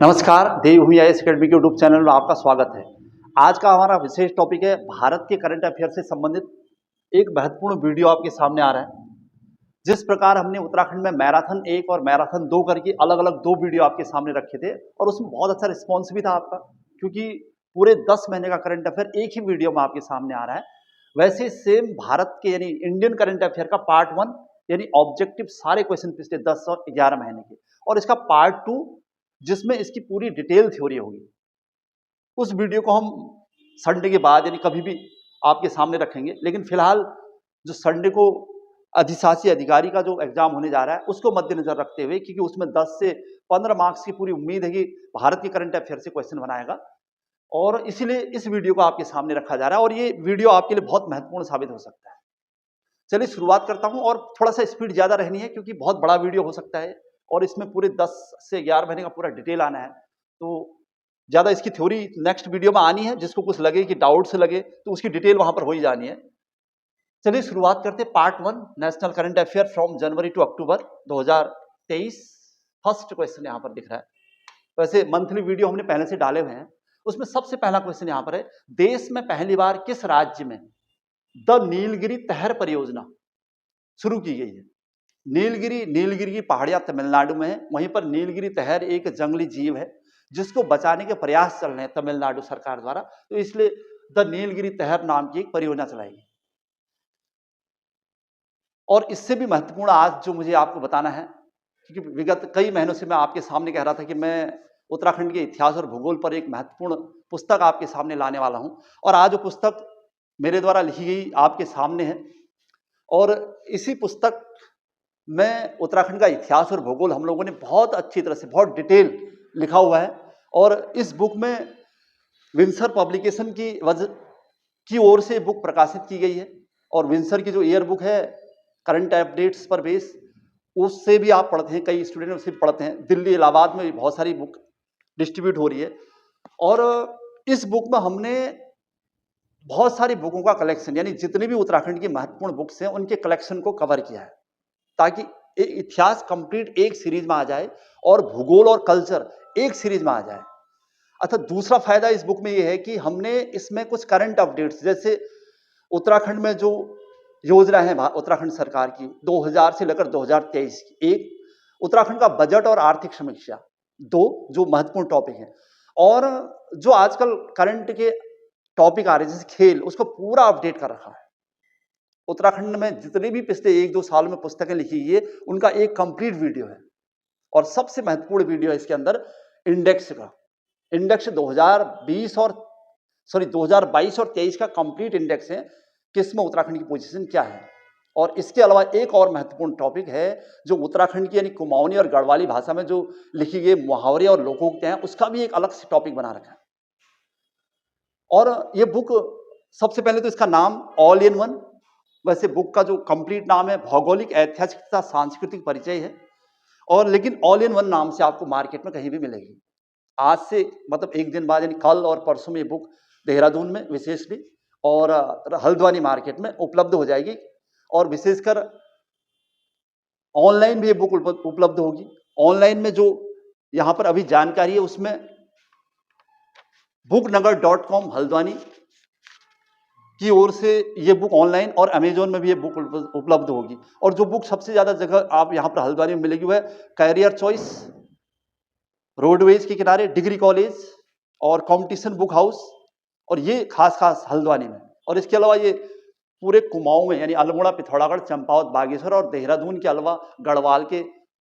नमस्कार, देवभूमि IAS academy के YouTube channel में आपका स्वागत है। आज का हमारा विशेष टॉपिक है भारत के करंट अफेयर से संबंधित एक महत्वपूर्ण वीडियो आपके सामने आ रहा है। जिस प्रकार हमने उत्तराखंड में मैराथन 1 और मैराथन 2 करके अलग-अलग 2 वीडियो आपके सामने रखे थे और उसमें बहुत अच्छा रिस्पॉन्स भी था आपका, क्योंकि पूरे 10 महीने का करंट अफेयर एक ही वीडियो में आपके सामने आ रहा है। वैसे सेम भारत के यानी इंडियन करंट अफेयर का पार्ट 1 यानी ऑब्जेक्टिव सारे क्वेश्चन पिछले 10 और 11 महीने के, और इसका पार्ट 2 जिसमें इसकी पूरी डिटेल थ्योरी होगी। उस वीडियो को हम संडे के बाद यानी कभी भी आपके सामने रखेंगे, लेकिन फिलहाल जो संडे को अधिशासी अधिकारी का जो एग्जाम होने जा रहा है उसको मद्देनजर रखते हुए, क्योंकि उसमें 10 से 15 मार्क्स की पूरी उम्मीद है कि भारत के करंट अफेयर से क्वेश्चन बनाएगा, और इसीलिए इस वीडियो को आपके सामने रखा जा रहा है और ये वीडियो आपके लिए बहुत महत्वपूर्ण साबित हो सकता है। चलिए शुरुआत करता हूं, और थोड़ा सा स्पीड ज्यादा रहनी है क्योंकि बहुत बड़ा वीडियो हो सकता है और इसमें पूरे 10 से 11 महीने का पूरा डिटेल आना है, तो ज्यादा इसकी थ्योरी नेक्स्ट वीडियो में आनी है। जिसको कुछ लगे कि डाउट से लगे तो उसकी डिटेल वहां पर हो ही जानी है। चलिए शुरुआत करते हैं part 1 national current affair from January to October 2023। First question यहां पर दिख रहा है। वैसे मंथली वीडियो हमने पहले से डाले हुए हैं, उसमें सबसे पहला क्वेश्चन यहां पर है, देश में पहली बार किस राज्य में द नीलगिरी तहर परियोजना शुरू की गई है? नीलगिरी की पहाड़ियां तमिलनाडु में है, वहीं पर नीलगिरी तहर एक जंगली जीव है जिसको बचाने के प्रयास चल रहे हैं तमिलनाडु सरकार द्वारा, तो इसलिए द नीलगिरी तहर नाम की एक परियोजना चलाई गई। और इससे भी महत्वपूर्ण आज जो मुझे आपको बताना है, क्योंकि विगत कई महीनों से मैं आपके सामने कह रहा था कि मैं उत्तराखंड के इतिहास और भूगोल पर एक महत्वपूर्ण पुस्तक आपके सामने लाने वाला हूं, और आज वो पुस्तक मेरे द्वारा लिखी गई आपके सामने है। और इसी पुस्तक में उत्तराखंड का इतिहास और भूगोल हम लोगों ने बहुत अच्छी तरह से बहुत डिटेल लिखा हुआ है, और इस बुक में विंसर पब्लिकेशन की ओर से बुक प्रकाशित की गई है, और विंसर की जो ईयर बुक है करंट अपडेट्स पर बेस, उससे भी आप पढ़ते हैं, कई स्टूडेंट उससे भी पढ़ते हैं। दिल्ली इलाहाबाद में भी बहुत सारी बुक डिस्ट्रीब्यूट हो रही है, और इस बुक में हमने बहुत सारी बुकों का कलेक्शन यानी जितने भी उत्तराखंड की महत्वपूर्ण बुक्स हैं उनके कलेक्शन को कवर किया है, ताकि इतिहास कंप्लीट एक सीरीज में आ जाए और भूगोल और कल्चर एक सीरीज में आ जाए। अच्छा, दूसरा फायदा इस बुक में यह है कि हमने इसमें कुछ करंट अपडेट्स, जैसे उत्तराखंड में जो योजना है उत्तराखंड सरकार की 2000 से लेकर 2023 की, एक उत्तराखंड का बजट और आर्थिक समीक्षा, 2 जो महत्वपूर्ण टॉपिक हैं, और जो आजकल करंट के टॉपिक आ रहे हैं जैसे खेल, उसको पूरा अपडेट कर रखा है। उत्तराखंड में जितने भी पिछले 1-2 साल में पुस्तकें लिखी गई है उनका एक कंप्लीट वीडियो है, और सबसे महत्वपूर्ण वीडियो है इसके अंदर इंडेक्स का। इंडेक्स 2022 और 23 का कंप्लीट इंडेक्स है, किसमें उत्तराखंड की पोजीशन क्या है। और इसके अलावा एक और महत्वपूर्ण टॉपिक है जो उत्तराखंड की यानी कुमाऊनी और गढ़वाली भाषा में जो लिखी गई मुहावरे और लोकोक्तियां हैं, उसका भी एक अलग से टॉपिक बना रखा है। और ये बुक, सबसे पहले तो इसका नाम ऑल इन वन, वैसे बुक का जो कंप्लीट नाम है भौगोलिक ऐतिहासिक तथा सांस्कृतिक परिचय है, और लेकिन ऑल इन वन नाम से आपको मार्केट में कहीं भी मिलेगी। आज से मतलब एक दिन बाद यानी कल और परसों में ये बुक देहरादून में विशेषली और हल्द्वानी मार्केट में उपलब्ध हो जाएगी, और विशेषकर ऑनलाइन भी ये बुक उपलब्ध होगी। ऑनलाइन में जो यहां पर अभी जानकारी है उसमें booknagar.com हल्द्वानी की ओर से ये बुक ऑनलाइन और अमेजोन में भी ये बुक उपलब्ध होगी। और जो बुक सबसे ज्यादा जगह आप यहां पर हल्द्वानी में मिलेगी वह है कैरियर चॉइस, रोडवेज के किनारे डिग्री कॉलेज और कंपटीशन बुक हाउस, और ये खास हल्द्वानी में। और इसके अलावा ये पूरे कुमाऊं में यानी अल्मोड़ा, पिथौरागढ़, चंपावत, बागेश्वर और देहरादून के अलावा गढ़वाल के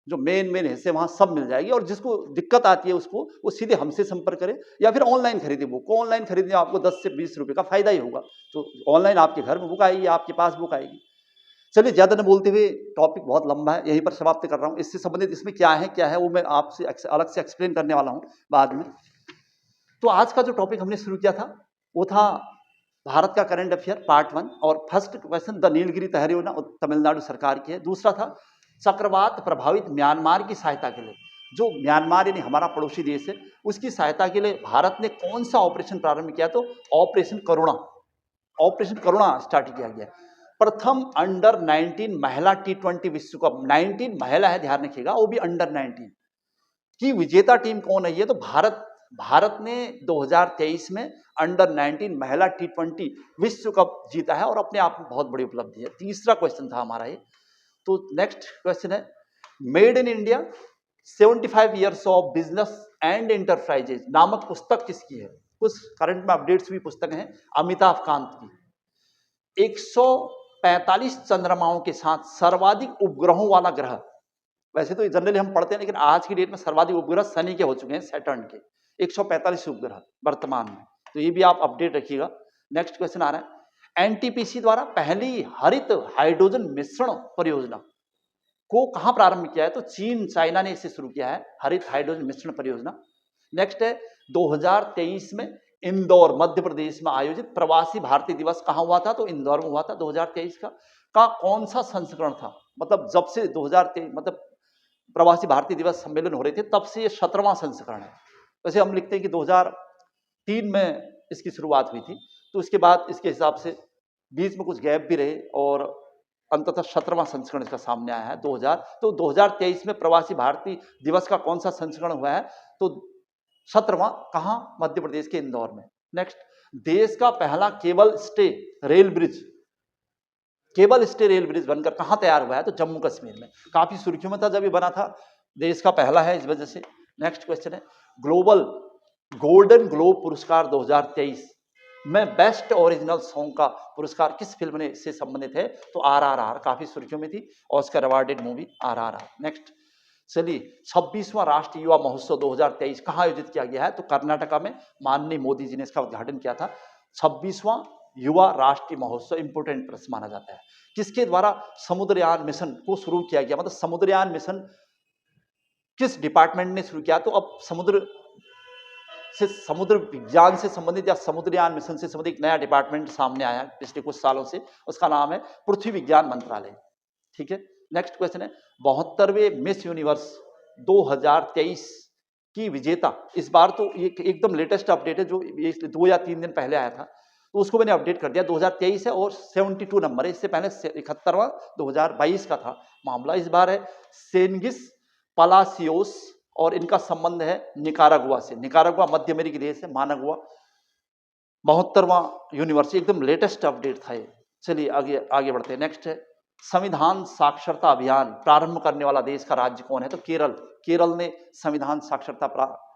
जो मेन हिस्से वहां सब मिल जाएगी। और जिसको दिक्कत आती है उसको वो सीधे हमसे संपर्क करे या फिर ऑनलाइन खरीदे। बुक को ऑनलाइन खरीदने आपको 10 से 20 रुपए का फायदा ही होगा, तो ऑनलाइन आपके घर में बुक आएगी, आपके पास बुक आएगी। चलिए ज्यादा न बोलते हुए, टॉपिक बहुत लंबा है, यहीं पर समाप्त कर रहा हूं। इससे संबंधित इसमें क्या है वो मैं आपसे अलग से एक्सप्लेन करने वाला हूं बाद में। तो आज का जो टॉपिक हमने शुरू किया था वो था भारत का करंट अफेयर पार्ट 1, और फर्स्ट क्वेश्चन द नीलगिरी तहर योजना तमिलनाडु सरकार की है। दूसरा था चक्रवात प्रभावित म्यांमार की सहायता के लिए, जो म्यांमार यानी हमारा पड़ोसी देश है, उसकी सहायता के लिए भारत ने कौन सा ऑपरेशन प्रारंभ किया? तो ऑपरेशन करुणा स्टार्ट किया गया। प्रथम अंडर 19 महिला T20 विश्व कप, 19 महिला है, ध्यान रखिएगा, वो भी अंडर 19, कि विजेता टीम कौन है? ये तो भारत ने 2023 में अंडर 19 महिला T20 विश्व कप जीता है और अपने आप में बहुत बड़ी उपलब्धि है। तीसरा क्वेश्चन था हमारा ये। तो नेक्स्ट क्वेश्चन है, made in India 75 years of business and enterprises नामक पुस्तक किसकी है? कुछ करंट में अपडेट्स हुई पुस्तक है अमिताभ कांत की। 145 चंद्रमाओं के साथ सर्वाधिक उपग्रहों वाला ग्रह, वैसे तो जनरली हम पढ़ते हैं लेकिन आज की डेट में सर्वाधिक उपग्रह शनि के हो चुके हैं, सैटर्न के 145 उपग्रह वर्तमान में, तो ये भी आप अपडेट रखिएगा। नेक्स्ट क्वेश्चन आ रहा है, एनटीपीसी द्वारा पहली हरित हाइड्रोजन मिश्रण परियोजना को कहां प्रारंभ किया है? तो चीन, चाइना ने इसे शुरू किया है, हरित हाइड्रोजन मिश्रण परियोजना। नेक्स्ट है 2023 में इंदौर मध्य प्रदेश में आयोजित प्रवासी भारतीय दिवस कहां हुआ था? तो इंदौर में हुआ था 2023 का कौन सा संस्करण था? मतलब जब से 2023 मतलब प्रवासी भारतीय दिवस सम्मेलन हो रहे थे तब से ये 17वां संस्करण है। वैसे हम लिखते हैं कि 2003 में इसकी शुरुआत हुई थी, तो उसके बाद इसके हिसाब से बीच में कुछ गैप भी रहे और अंततः 17वां संस्करण इसका सामने आया है 2000। तो 2023 में प्रवासी भारतीय दिवस का कौन सा संस्करण हुआ है? तो 17वां। कहां? मध्य प्रदेश के इंदौर में। नेक्स्ट, देश का पहला केबल स्टे रेल ब्रिज बनकर कहां तैयार हुआ है? तो जम्मू कश्मीर में। काफी सुर्खियों में था जब ये बना था, देश का पहला है इस वजह से। नेक्स्ट क्वेश्चन है, ग्लोबल गोल्डन ग्लोब पुरस्कार 2023 में बेस्ट ओरिजिनल सॉन्ग का पुरस्कार किस फिल्म ने से संबंधित है? तो आरआरआर, काफी सुर्खियों में थी, Oscar awarded movie RRR. Next चलिए, 26वां राष्ट्रीय युवा महोत्सव 2023 कहां आयोजित किया गया है? तो कर्नाटका में माननीय मोदी जी ने इसका उद्घाटन किया था। 26वां युवा राष्ट्रीय महोत्सव इंपोर्टेंट प्रश्न माना जाता है। किसके द्वारा समुद्रयान मिशन को शुरू किया गया? मतलब समुद्रयान मिशन किस डिपार्टमेंट ने शुरू किया? तो अब समुद्र विज्ञान से संबंधित या समुद्रयान मिशन से संबंधित एक नया डिपार्टमेंट सामने आया पिछले कुछ सालों से, उसका नाम है पृथ्वी विज्ञान मंत्रालय। ठीक है। नेक्स्ट क्वेश्चन है, 72वें मिस यूनिवर्स 2023 की विजेता, इस बार तो ये एकदम लेटेस्ट अपडेट है जो ये 2 या 3 दिन पहले आया था, तो उसको मैंने अपडेट कर दिया। 2023 है और 72 नंबर है, इससे पहले 71वां 2022 का था मामला। इस बार है सेनगिस पलासियोस और इनका संबंध है निकारागुआ से। निकारागुआ मध्य अमेरिकी देश है, मानागुआ। 72वां यूनिवर्सिटी, एकदम लेटेस्ट अपडेट था ये। चलिए आगे बढ़ते हैं। नेक्स्ट है, संविधान साक्षरता अभियान प्रारंभ करने वाला देश का राज्य कौन है? तो केरल ने संविधान साक्षरता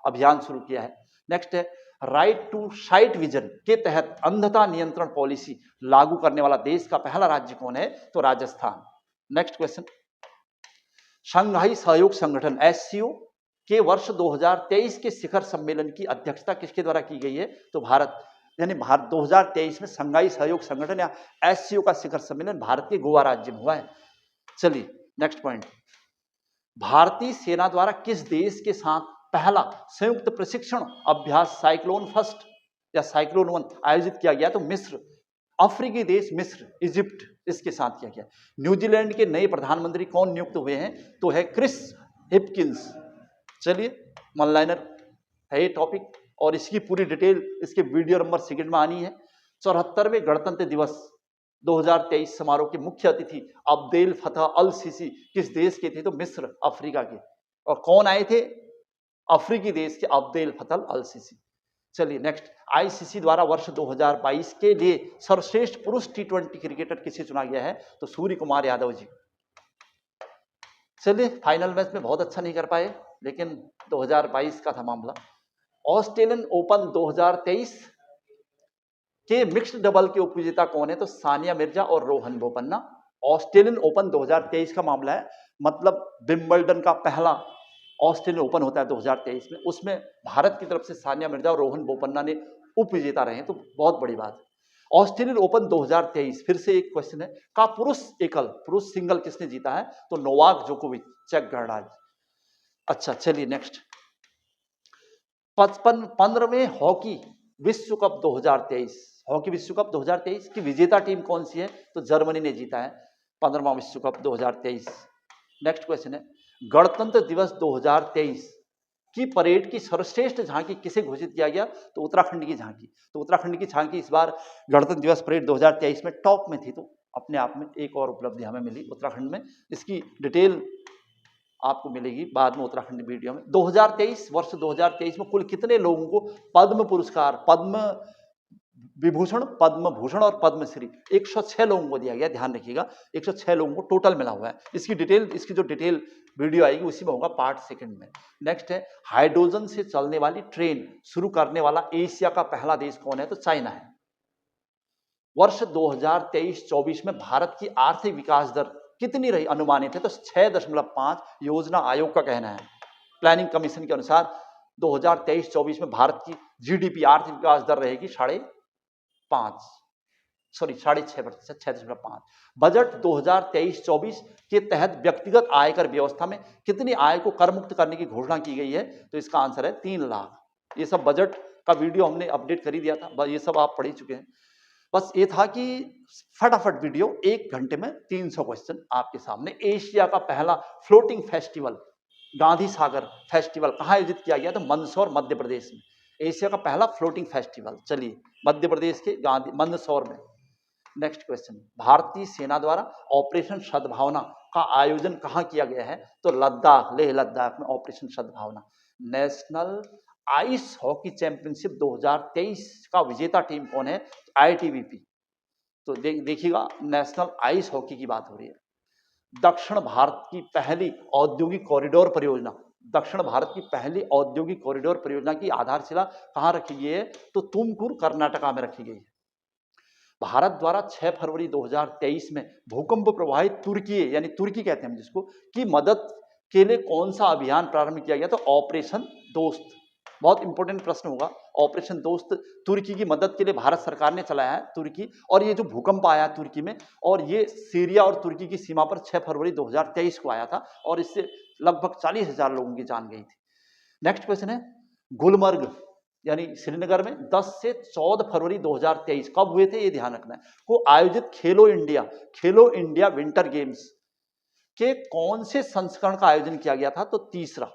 अभियान शुरू किया है। नेक्स्ट है, राइट टू साइट विजन के तहत अंधता नियंत्रण पॉलिसी लागू करने वाला देश का पहला राज्य कौन है? तो राजस्थान। नेक्स्ट क्वेश्चन, शंघाई सहयोग संगठन SCO के वर्ष 2023 के शिखर सम्मेलन की अध्यक्षता किसके द्वारा की गई है? तो भारत, यानी भारत 2023 में शंघाई सहयोग संगठन या SCO का शिखर सम्मेलन भारत के गोवा राज्य में हुआ है। चलिए नेक्स्ट पॉइंट, भारतीय सेना द्वारा किस देश के साथ पहला संयुक्त प्रशिक्षण अभ्यास साइक्लोन फर्स्ट या साइक्लोन 1 आयोजित किया गया? तो मिस्र, अफ्रीकी देश मिस्र, इजिप्ट, इसके साथ किया गया। न्यूजीलैंड के नए प्रधानमंत्री कौन नियुक्त हुए हैं? तो है क्रिस हिपकिंस। चलिए, वन लाइनर है ये टॉपिक और इसकी पूरी डिटेल इसके वीडियो नंबर सेकंड में आनी है। 74वें गणतंत्र दिवस 2023 समारोह के मुख्य अतिथि अब्देल फतह अल सीसी किस देश के थे? तो मिस्र, अफ्रीका के। और कौन आए थे? अफ्रीकी देश के अब्देल फतह अल सीसी। चलिए नेक्स्ट, ICC द्वारा वर्ष 2022 के लिए सर्वश्रेष्ठ पुरुष T20 क्रिकेटर किसे चुना गया है? तो सूर्य कुमार यादव जी। चलिए, फाइनल मैच में बहुत अच्छा नहीं कर पाए लेकिन 2022 का था मामला। ऑस्ट्रेलियन ओपन 2023 के मिक्स्ड डबल के उपविजेता कौन है? तो सानिया मिर्जा और रोहन बोपन्ना। ऑस्ट्रेलियन ओपन 2023 का मामला है, मतलब विंबलडन का पहला ऑस्ट्रेलियन ओपन होता है 2023 में, उसमें भारत की तरफ से सानिया मिर्जा और रोहन बोपन्ना ने उपविजेता रहे, तो बहुत बड़ी बात है। ऑस्ट्रेलियन ओपन 2023, फिर से एक क्वेश्चन है, का पुरुष सिंगल किसने जीता है? तो नोवाक जोकोविच, चेक गणराज्य। अच्छा चलिए नेक्स्ट, 15वें हॉकी विश्व कप 2023, हॉकी विश्व कप 2023 की विजेता टीम कौन सी है? तो जर्मनी ने जीता है 15वां विश्व कप 2023। नेक्स्ट क्वेश्चन है, गणतंत्र दिवस 2023 की परेड की सर्वश्रेष्ठ झांकी किसे घोषित किया गया? तो उत्तराखंड की झांकी। तो उत्तराखंड की झांकी इस बार गणतंत्र दिवस परेड 2023 में टॉप में थी, तो अपने आप में एक और उपलब्धि हमें मिली उत्तराखंड में। इसकी डिटेल आपको मिलेगी बाद में उत्तराखंड वीडियो में। 2023 वर्ष 2023 में कुल कितने लोगों को पद्म पुरस्कार, पद्म विभूषण, पद्म भूषण और पद्मश्री 106 लोगों को दिया गया, ध्यान रखिएगा 106 लोगों को टोटल मिला हुआ है। इसकी डिटेल, इसकी जो डिटेल वीडियो आएगी उसी में होगा पार्ट सेकंड में। नेक्स्ट है हाइड्रोजन से चलने वाली ट्रेन शुरू करने वाला एशिया का पहला देश कौन है? तो चाइना है। वर्ष 2023-24 में भारत की आर्थिक विकास दर कितनी रही अनुमानित है? तो 6.5। योजना आयोग का कहना है, प्लानिंग कमीशन के अनुसार 2023-24 में भारत की जीडीपी आर्थिक विकास दर रहेगी 6.5%, 6.5%। बजट 2023-24 के तहत व्यक्तिगत आयकर व्यवस्था में कितनी आय को कर मुक्त करने की घोषणा की गई है? तो इसका आंसर है 3 लाख। ये सब बजट का वीडियो हमने अपडेट कर ही दिया था, ये सब आप पढ़ ही चुके हैं। बस ये था कि फटाफट वीडियो, 1 घंटे में 300 क्वेश्चन आपके सामने। एशिया का पहला floating festival Gandhi Sagar festival कहाँ आयोजित किया गया? तो मंदसौर मध्य प्रदेश में। एशिया का पहला फ्लोटिंग फेस्टिवल, चलिए, मध्य प्रदेश के गांधी मंदसौर में। नेक्स्ट क्वेश्चन, भारतीय सेना द्वारा ऑपरेशन सद्भावना का आयोजन कहाँ किया गया है? तो लद्दाख, लेह लद्दाख में ऑपरेशन सद्भावना। नेशनल आइस हॉकी चैंपियनशिप 2023 का विजेता टीम कौन है? आईटीबीपी। तो देखिएगा, नेशनल आइस हॉकी की बात हो रही है। दक्षिण भारत की पहली औद्योगिक कॉरिडोर परियोजना, दक्षिण भारत की पहली औद्योगिक कॉरिडोर परियोजना की आधारशिला कहाँ रखी गई है? तो तुमकुर कर्नाटका में रखी गई है। भारत द्वारा 6 फरवरी 2023 में भूकंप प्रभावित तुर्की, यानी तुर्की कहते हैं हम जिसको, की मदद के लिए कौन सा अभियान प्रारंभ किया गया? तो ऑपरेशन दोस्त। बहुत इंपॉर्टेंट प्रश्न होगा। ऑपरेशन दोस्त तुर्की की मदद के लिए भारत सरकार ने चलाया है, तुर्की। और ये जो भूकंप आया तुर्की में, और ये सीरिया और तुर्की की सीमा पर 6 फरवरी 2023 को आया था, और इससे लगभग 40,000 लोगों की जान गई थी। नेक्स्ट क्वेश्चन है, गुलमर्ग यानी श्रीनगर में 10 से 14 फरवरी 2023 कब हुए थे? ये ध्यान रखना है, को आयोजित खेलो इंडिया विंटर गेम्स के कौन से संस्करण का आयोजन किया गया था? तो तीसरा।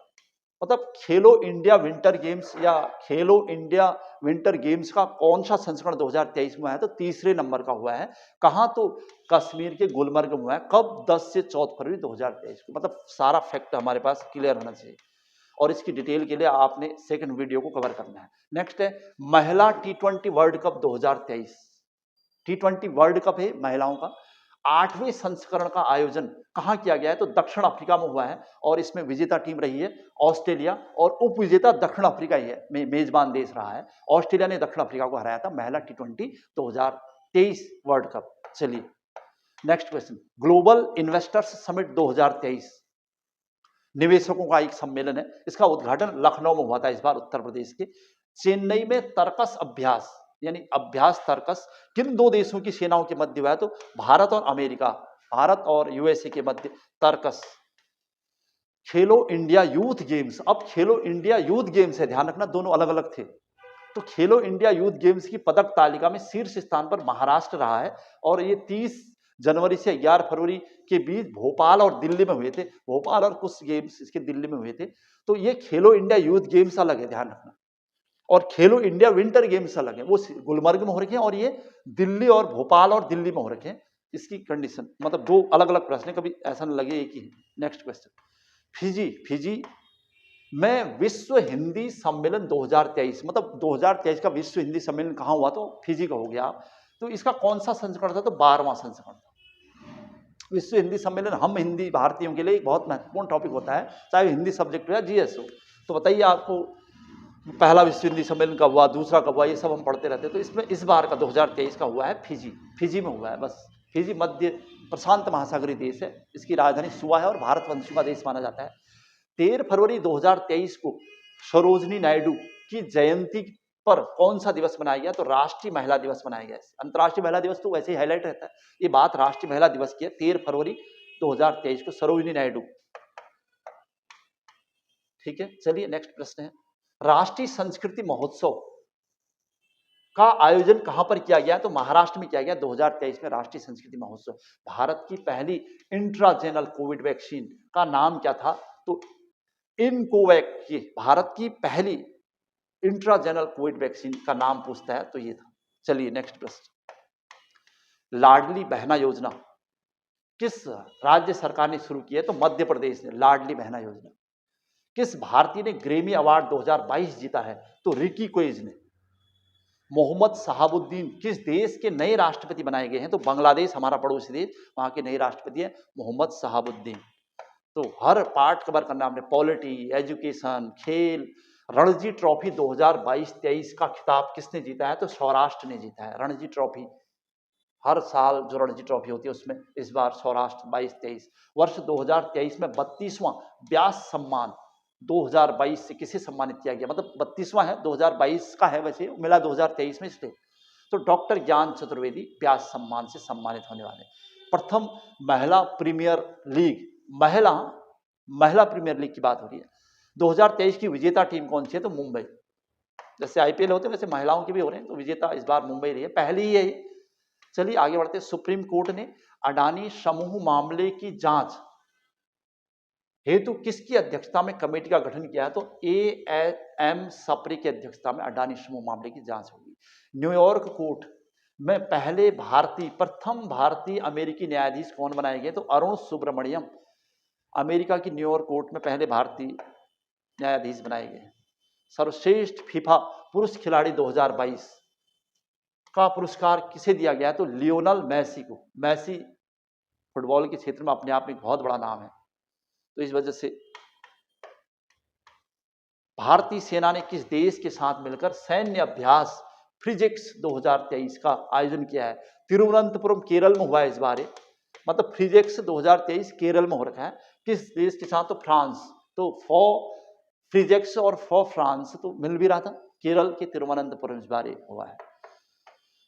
मतलब खेलो इंडिया विंटर गेम्स या खेलो इंडिया विंटर गेम्स का कौन सा संस्करण 2023 में है? तो तीसरे नंबर का हुआ है। कहां? तो कश्मीर के गुलमर्ग में हुआ है। कब? 10 से 14 फरवरी 2023 को। मतलब सारा फैक्ट हमारे पास क्लियर होना चाहिए, और इसकी डिटेल के लिए आपने सेकंड वीडियो को कवर करना है। नेक्स्ट है महिला T20 world cup 2023। T20 world cup है महिलाओं का, 8वें संस्करण का आयोजन कहां किया गया है? तो दक्षिण अफ्रीका में हुआ है, और इसमें विजेता टीम रही है ऑस्ट्रेलिया, और उप विजेता दक्षिण अफ्रीका ही है, मेजबान देश रहा है। ऑस्ट्रेलिया ने दक्षिण अफ्रीका को हराया था महिला T20 2023 वर्ल्ड कप। चलिए next question, global investors summit 2023 निवेशकों का एक सम्मेलन है, इसका उद्घाटन लखनऊ में हुआ था इस बार, उत्तर प्रदेश के। चेन्नई में तर्कस अभ्यास यानी अभ्यास तर्कस किन 2 देशों की सेनाओं के मध्य हुआ है? तो भारत और अमेरिका, भारत और यूएसए के मध्य तर्कस। खेलो इंडिया यूथ गेम्स, अब खेलो इंडिया यूथ गेम्स है, ध्यान रखना दोनों अलग अलग थे। तो खेलो इंडिया यूथ गेम्स की पदक तालिका में शीर्ष स्थान पर महाराष्ट्र रहा है, और ये 30 जनवरी से 11 फरवरी के बीच भोपाल और दिल्ली में हुए थे। भोपाल और कुछ गेम्स इसके दिल्ली में हुए थे। तो ये खेलो इंडिया यूथ गेम्स अलग है, ध्यान रखना, और खेलो इंडिया विंटर गेम्स अलग है, वो गुलमर्ग में हो रखे हैं, और ये दिल्ली और भोपाल और दिल्ली में हो रखे हैं। इसकी कंडीशन, मतलब 2 अलग अलग प्रश्न, कभी ऐसा न लगे एक ही है। नेक्स्ट क्वेश्चन, फिजी में विश्व हिंदी सम्मेलन 2023, मतलब 2023 का विश्व हिंदी सम्मेलन कहाँ हुआ? तो फिजी का हो गया। तो इसका कौन सा संस्करण था? तो 12वां संस्करण था। विश्व हिंदी सम्मेलन हम हिंदी भारतीयों के लिए एक बहुत महत्वपूर्ण टॉपिक होता है, चाहे हिंदी सब्जेक्ट हो या जीएस हो। तो बताइए आपको पहला विश्व हिंदी सम्मेलन कब हुआ, दूसरा कब हुआ, ये सब हम पढ़ते रहते हैं। तो इसमें इस बार का 2023 का हुआ है फिजी में हुआ है। बस फिजी मध्य प्रशांत महासागरीय देश है, इसकी राजधानी सुआ है, और भारतवंशियों का देश माना जाता है। 13 फरवरी 2023 को सरोजनी नायडू की जयंती पर कौन सा दिवस मनाया गया? तो राष्ट्रीय महिला दिवस मनाया गया। अंतर्राष्ट्रीय महिला दिवस तो वैसे ही हाईलाइट रहता है, ये बात राष्ट्रीय महिला दिवस की है। 13 फरवरी 2023 को सरोजनी नायडू। ठीक है, चलिए नेक्स्ट प्रश्न है, राष्ट्रीय संस्कृति महोत्सव का आयोजन कहां पर किया गया? तो महाराष्ट्र में किया गया 2023 में राष्ट्रीय संस्कृति महोत्सव। भारत की पहली इंट्राजेनल कोविड वैक्सीन का नाम क्या था? तो इनकोवैक, ये भारत की पहली इंट्राजेनल कोविड वैक्सीन का नाम पूछता है तो ये था। चलिए नेक्स्ट प्रश्न, लाडली बहना योजना किस राज्य सरकार ने शुरू की है? तो मध्य प्रदेश ने, लाडली बहना योजना। किस भारतीय ने ग्रेमी अवार्ड 2022 जीता है? तो रिकी कोइज ने। मोहम्मद शहाबुद्दीन किस देश के नए राष्ट्रपति बनाए गए हैं? तो बांग्लादेश, हमारा पड़ोसी देश, वहां के नए राष्ट्रपति हैं मोहम्मद शहाबुद्दीन। तो हर पार्ट कवर करना हमने, पॉलिटी, एजुकेशन, खेल। रणजी ट्रॉफी 2022-23 का खिताब किसने जीता है? तो सौराष्ट्र ने जीता है रणजी ट्रॉफी। हर साल जो रणजी ट्रॉफी होती है उसमें इस बार सौराष्ट्र 22-23। वर्ष 2023 में 32वां व्यास सम्मान 2022 से किसे सम्मानित किया गया? मतलब 32वां है, 2022 का है, वैसे मिला 2023 में इसलिए। तो डॉक्टर ज्ञान चतुर्वेदी व्यास सम्मान से सम्मानित होने वाले। प्रथम महिला प्रीमियर लीग, महिला प्रीमियर लीग की बात हो रही है। 2023 की विजेता टीम कौन सी है? तो मुंबई। जैसे आईपीएल होते हैं वैसे महिलाओं के भी हो रहे हैं, तो विजेता इस बार मुंबई रही है, पहली ही है ये। चलिए आगे बढ़ते हैं। सुप्रीम कोर्ट ने अडानी समूह मामले की जांच हेतु किसकी अध्यक्षता में कमेटी का गठन किया है? तो एएम सप्रे की अध्यक्षता में अडानी समूह मामले की जांच होगी। न्यूयॉर्क कोर्ट में प्रथम भारतीय अमेरिकी न्यायाधीश कौन बनाए गए? तो अरुण सुब्रमण्यम अमेरिका की न्यूयॉर्क कोर्ट में पहले भारतीय न्यायाधीश बनाए गए। सर्वश्रेष्ठ फीफा पुरुष खिलाड़ी 2022 का पुरस्कार किसे दिया गया? तो लियोनल मेसी को। मेसी फुटबॉल के क्षेत्र में अपने आप में एक बहुत बड़ा नाम है, तो इस वजह से भारतीय सेना ने किस देश के साथ मिलकर सैन्य अभ्यास फ्रिजेक्स 2023 का आयोजन किया है? तिरुवनंतपुरम केरल में हुआ है इस बार, मतलब फ्रिजेक्स 2023 केरल में हो रखा है। किस देश के साथ? तो फ्रांस। तो फॉर फ्रिजेक्स और फॉर फ्रांस तो मिल भी रहा था, केरल के तिरुवनंतपुरम इस बार हुआ है।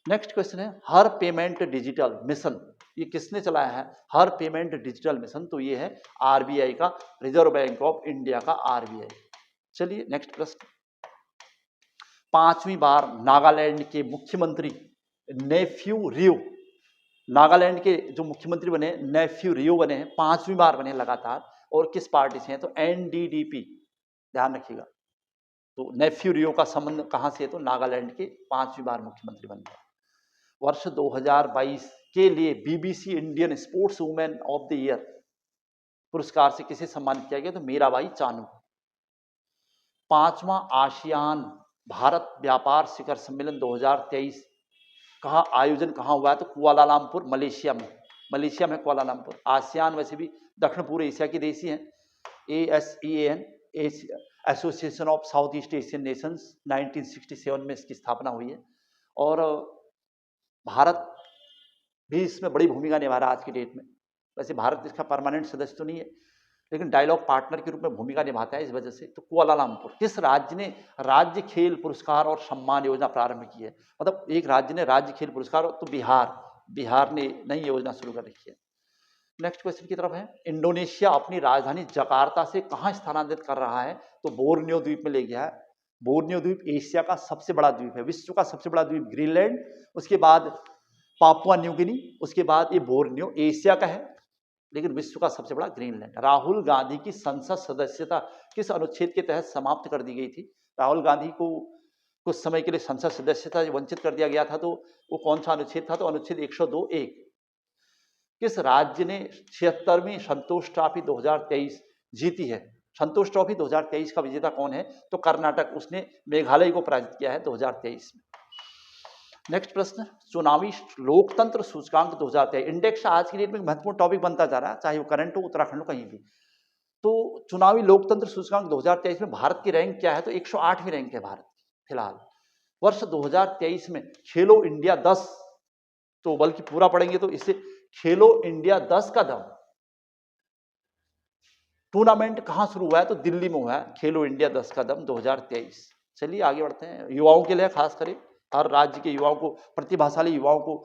नेक्स्ट क्वेश्चन है हर पेमेंट डिजिटल मिशन, ये किसने चलाया है? हर पेमेंट डिजिटल मिशन, तो ये है आरबीआई का, रिजर्व बैंक ऑफ इंडिया का आरबीआई। चलिए नेक्स्ट प्रश्न। 5वीं बार नागालैंड के मुख्यमंत्री नेफ्यू रियो, नागालैंड के जो मुख्यमंत्री बने नेफ्यू रियो बने हैं, 5वीं बार बने लगातार, और किस पार्टी से हैं? तो एनडीडीपी, ध्यान रखिएगा। तो नेफ्यू रियो का संबंध कहां से है? तो नागालैंड के 5वीं बार मुख्यमंत्री बन गए। वर्ष 2022 के लिए BBC Indian sports women of the year पुरस्कार से किसे सम्मानित किया गया? तो मीराबाई चानू। 5वां आसियान भारत व्यापार शिखर सम्मेलन 2023 का आयोजन कहाँ हुआ है? तो कुआलालंपुर, मलेशिया में कुआलालंपुर। आसियान वैसे भी दक्षिण पूर्व एशिया की देश ही है। ASEAN, association of south east Asian Nations, 1967 में इसकी स्थापना हुई है, और भारत भी इसमें बड़ी भूमिका निभा रहा है आज की डेट में। वैसे भारत इसका परमानेंट सदस्य तो नहीं है, लेकिन डायलॉग पार्टनर के रूप में भूमिका निभाता है इस वजह से। तो कुआलालंपुर। किस राज्य ने राज्य खेल पुरस्कार और सम्मान योजना प्रारंभ की है? मतलब एक राज्य ने राज्य खेल पुरस्कार, तो बिहार ने नई योजना शुरू कर रखी है। नेक्स्ट क्वेश्चन की तरफ है। इंडोनेशिया अपनी राजधानी जकार्ता से कहां स्थानांतरित कर रहा है? तो बोर्नियो द्वीप में ले गया है। बोर्नियो द्वीप एशिया का सबसे बड़ा द्वीप है, विश्व का सबसे बड़ा द्वीप ग्रीनलैंड, उसके बाद पापुआ न्यू गिनी, उसके बाद ये बोर्नियो। एशिया का है लेकिन विश्व का सबसे बड़ा ग्रीनलैंड। राहुल गांधी की संसद सदस्यता किस अनुच्छेद के तहत समाप्त कर दी गई थी? राहुल गांधी को कुछ समय के लिए संसद सदस्यता वंचित कर दिया गया था, तो वो कौन सा अनुच्छेद था? तो अनुच्छेद 102(1). किस राज्य ने 76वीं संतोष ट्रॉफी 2023 जीती है? संतोष ट्रॉफी 2023 का विजेता कौन है? तो कर्नाटक, उसने मेघालय को पराजित किया है 2023 में। नेक्स्ट प्रश्न। चुनावी लोकतंत्र सूचकांक 2023 इंडेक्स आज की डेट में महत्वपूर्ण टॉपिक बनता जा रहा है, चाहे वो करंट हो, उत्तराखंड हो, कहीं भी। तो चुनावी लोकतंत्र सूचकांक 2023 में भारत की रैंक क्या है? तो 108वीं रैंक है भारत फिलहाल। वर्ष 2023 में खेलो इंडिया 10, तो बल्कि पूरा पढ़ेंगे तो इससे खेलो इंडिया 10 का दम टूर्नामेंट कहां शुरू हुआ है? तो दिल्ली में हुआ है खेलो इंडिया 10 का दम 2023। चलिए आगे बढ़ते हैं। युवाओं के लिए खास करें, हर राज्य के युवाओं को, प्रतिभाशाली युवाओं को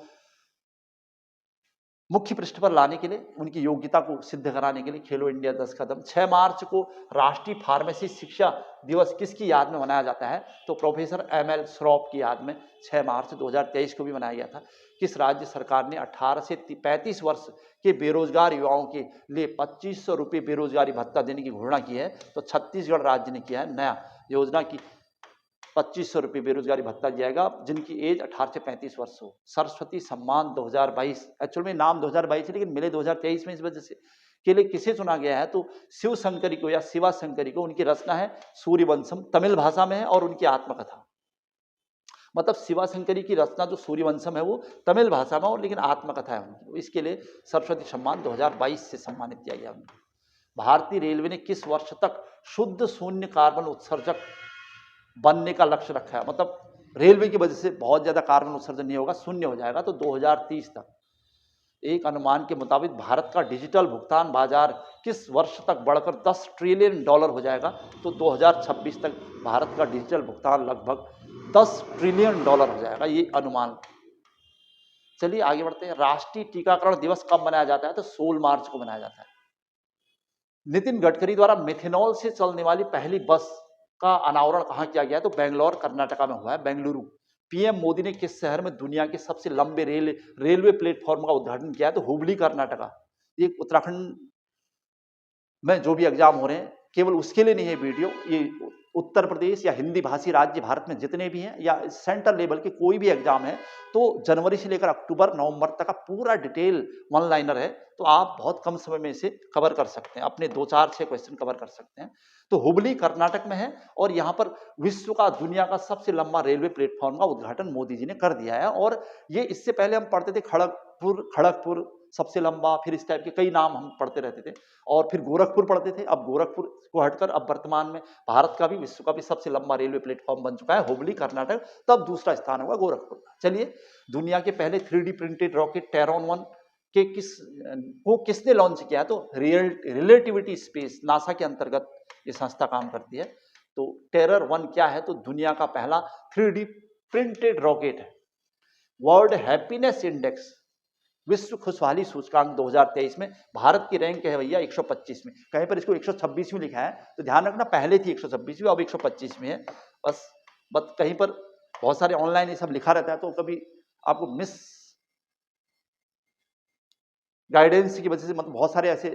मुख्य पृष्ठ पर लाने के लिए, उनकी योग्यता को सिद्ध कराने के लिए खेलो इंडिया 10 कदम। 6 मार्च को राष्ट्रीय फार्मेसी शिक्षा दिवस किसकी याद में मनाया जाता है? तो प्रोफेसर ML श्रॉफ की याद में 6 मार्च 2023 को भी मनाया गया था। किस राज्य सरकार ने 18 से 35 वर्ष के बेरोजगार युवाओं के लिए 2500 रुपये बेरोजगारी भत्ता देने की घोषणा की है? तो छत्तीसगढ़ राज्य ने किया है। नया योजना की ₹2500 बेरोजगारी भत्ता दिया जाएगा जिनकी एज 18 से 35 वर्ष हो। सरस्वती सम्मान 2022, एक्चुअल में नाम 2022 है लेकिन मिले 2023 में, इस वजह से के लिए किसे चुना गया है तो शिव शंकरी को या शिवा शंकरी को। उनकी रचना है सूर्यवंशम, तमिल भाषा में है, और उनकी आत्मकथा, मतलब शिवा शंकरी की रचना जो सूर्यवंशम है वो तमिल भाषा में, और लेकिन आत्मकथा है उनकी, इसके लिए सरस्वती सम्मान 2022 से सम्मानित किया गया उनको। भारतीय रेलवे ने किस वर्ष तक शुद्ध शून्य कार्बन उत्सर्जक बनने का लक्ष्य रखा है, मतलब रेलवे की वजह से बहुत ज्यादा कार्बन उत्सर्जन नहीं होगा, शून्य हो जाएगा, तो 2030 तक। एक अनुमान के मुताबिक भारत का डिजिटल भुगतान बाजार किस वर्ष तक बढ़कर $10 ट्रिलियन हो जाएगा, तो 2026 तक भारत का डिजिटल भुगतान लगभग $10 ट्रिलियन हो जाएगा, ये अनुमान। चलिए आगे बढ़ते हैं। राष्ट्रीय टीकाकरण दिवस कब मनाया जाता है, तो 16 मार्च को मनाया जाता है। नितिन गडकरी द्वारा मिथेनॉल से चलने वाली पहली बस का अनावरण कहाँ किया गया है, तो बेंगलोर कर्नाटका में हुआ है, बेंगलुरु। पीएम मोदी ने किस शहर में दुनिया के सबसे लंबे रेलवे प्लेटफॉर्म का उद्घाटन किया है, तो हुबली कर्नाटका। ये उत्तराखंड में जो भी एग्जाम हो रहे हैं केवल उसके लिए नहीं है वीडियो, ये उत्तर प्रदेश या हिंदी भाषी राज्य भारत में जितने भी हैं या सेंट्रल लेवल के कोई भी एग्जाम है, तो जनवरी से लेकर अक्टूबर नवंबर तक का पूरा डिटेल वन लाइनर है, तो आप बहुत कम समय में इसे कवर कर सकते हैं, अपने 2, 4, 6 क्वेश्चन कवर कर सकते हैं। तो हुबली कर्नाटक में है, और यहाँ पर विश्व का, दुनिया का सबसे लंबा रेलवे प्लेटफॉर्म का उद्घाटन मोदी जी ने कर दिया है। और ये इससे पहले हम पढ़ते थे खड़गपुर सबसे लंबा, फिर इस टाइप के कई नाम हम पढ़ते रहते थे, और फिर गोरखपुर पढ़ते थे। अब गोरखपुर को हटकर अब वर्तमान में भारत का भी, विश्व का भी सबसे लंबा रेलवे प्लेटफॉर्म बन चुका है हुबली कर्नाटक, तब दूसरा स्थान होगा गोरखपुर। चलिए, दुनिया के पहले 3D प्रिंटेड रॉकेट टेरॉन 1 के किसने लॉन्च किया, तो रिलेटिविटी स्पेस, नासा के अंतर्गत ये संस्था काम करती है। तो टेरर 1 क्या है, तो दुनिया का पहला 3D प्रिंटेड रॉकेट है। वर्ल्ड हैप्पीनेस इंडेक्स, विश्व खुशहाली सूचकांक 2023 में भारत की रैंक है भैया 125 में, कहीं पर इसको 126 में लिखा है, तो ध्यान रखना, पहले थी 126 में, अब 125 में है। बस कहीं पर बहुत सारे ऑनलाइन ये सब लिखा रहता है, तो कभी आपको मिस गाइडेंस की वजह से, मतलब बहुत सारे ऐसे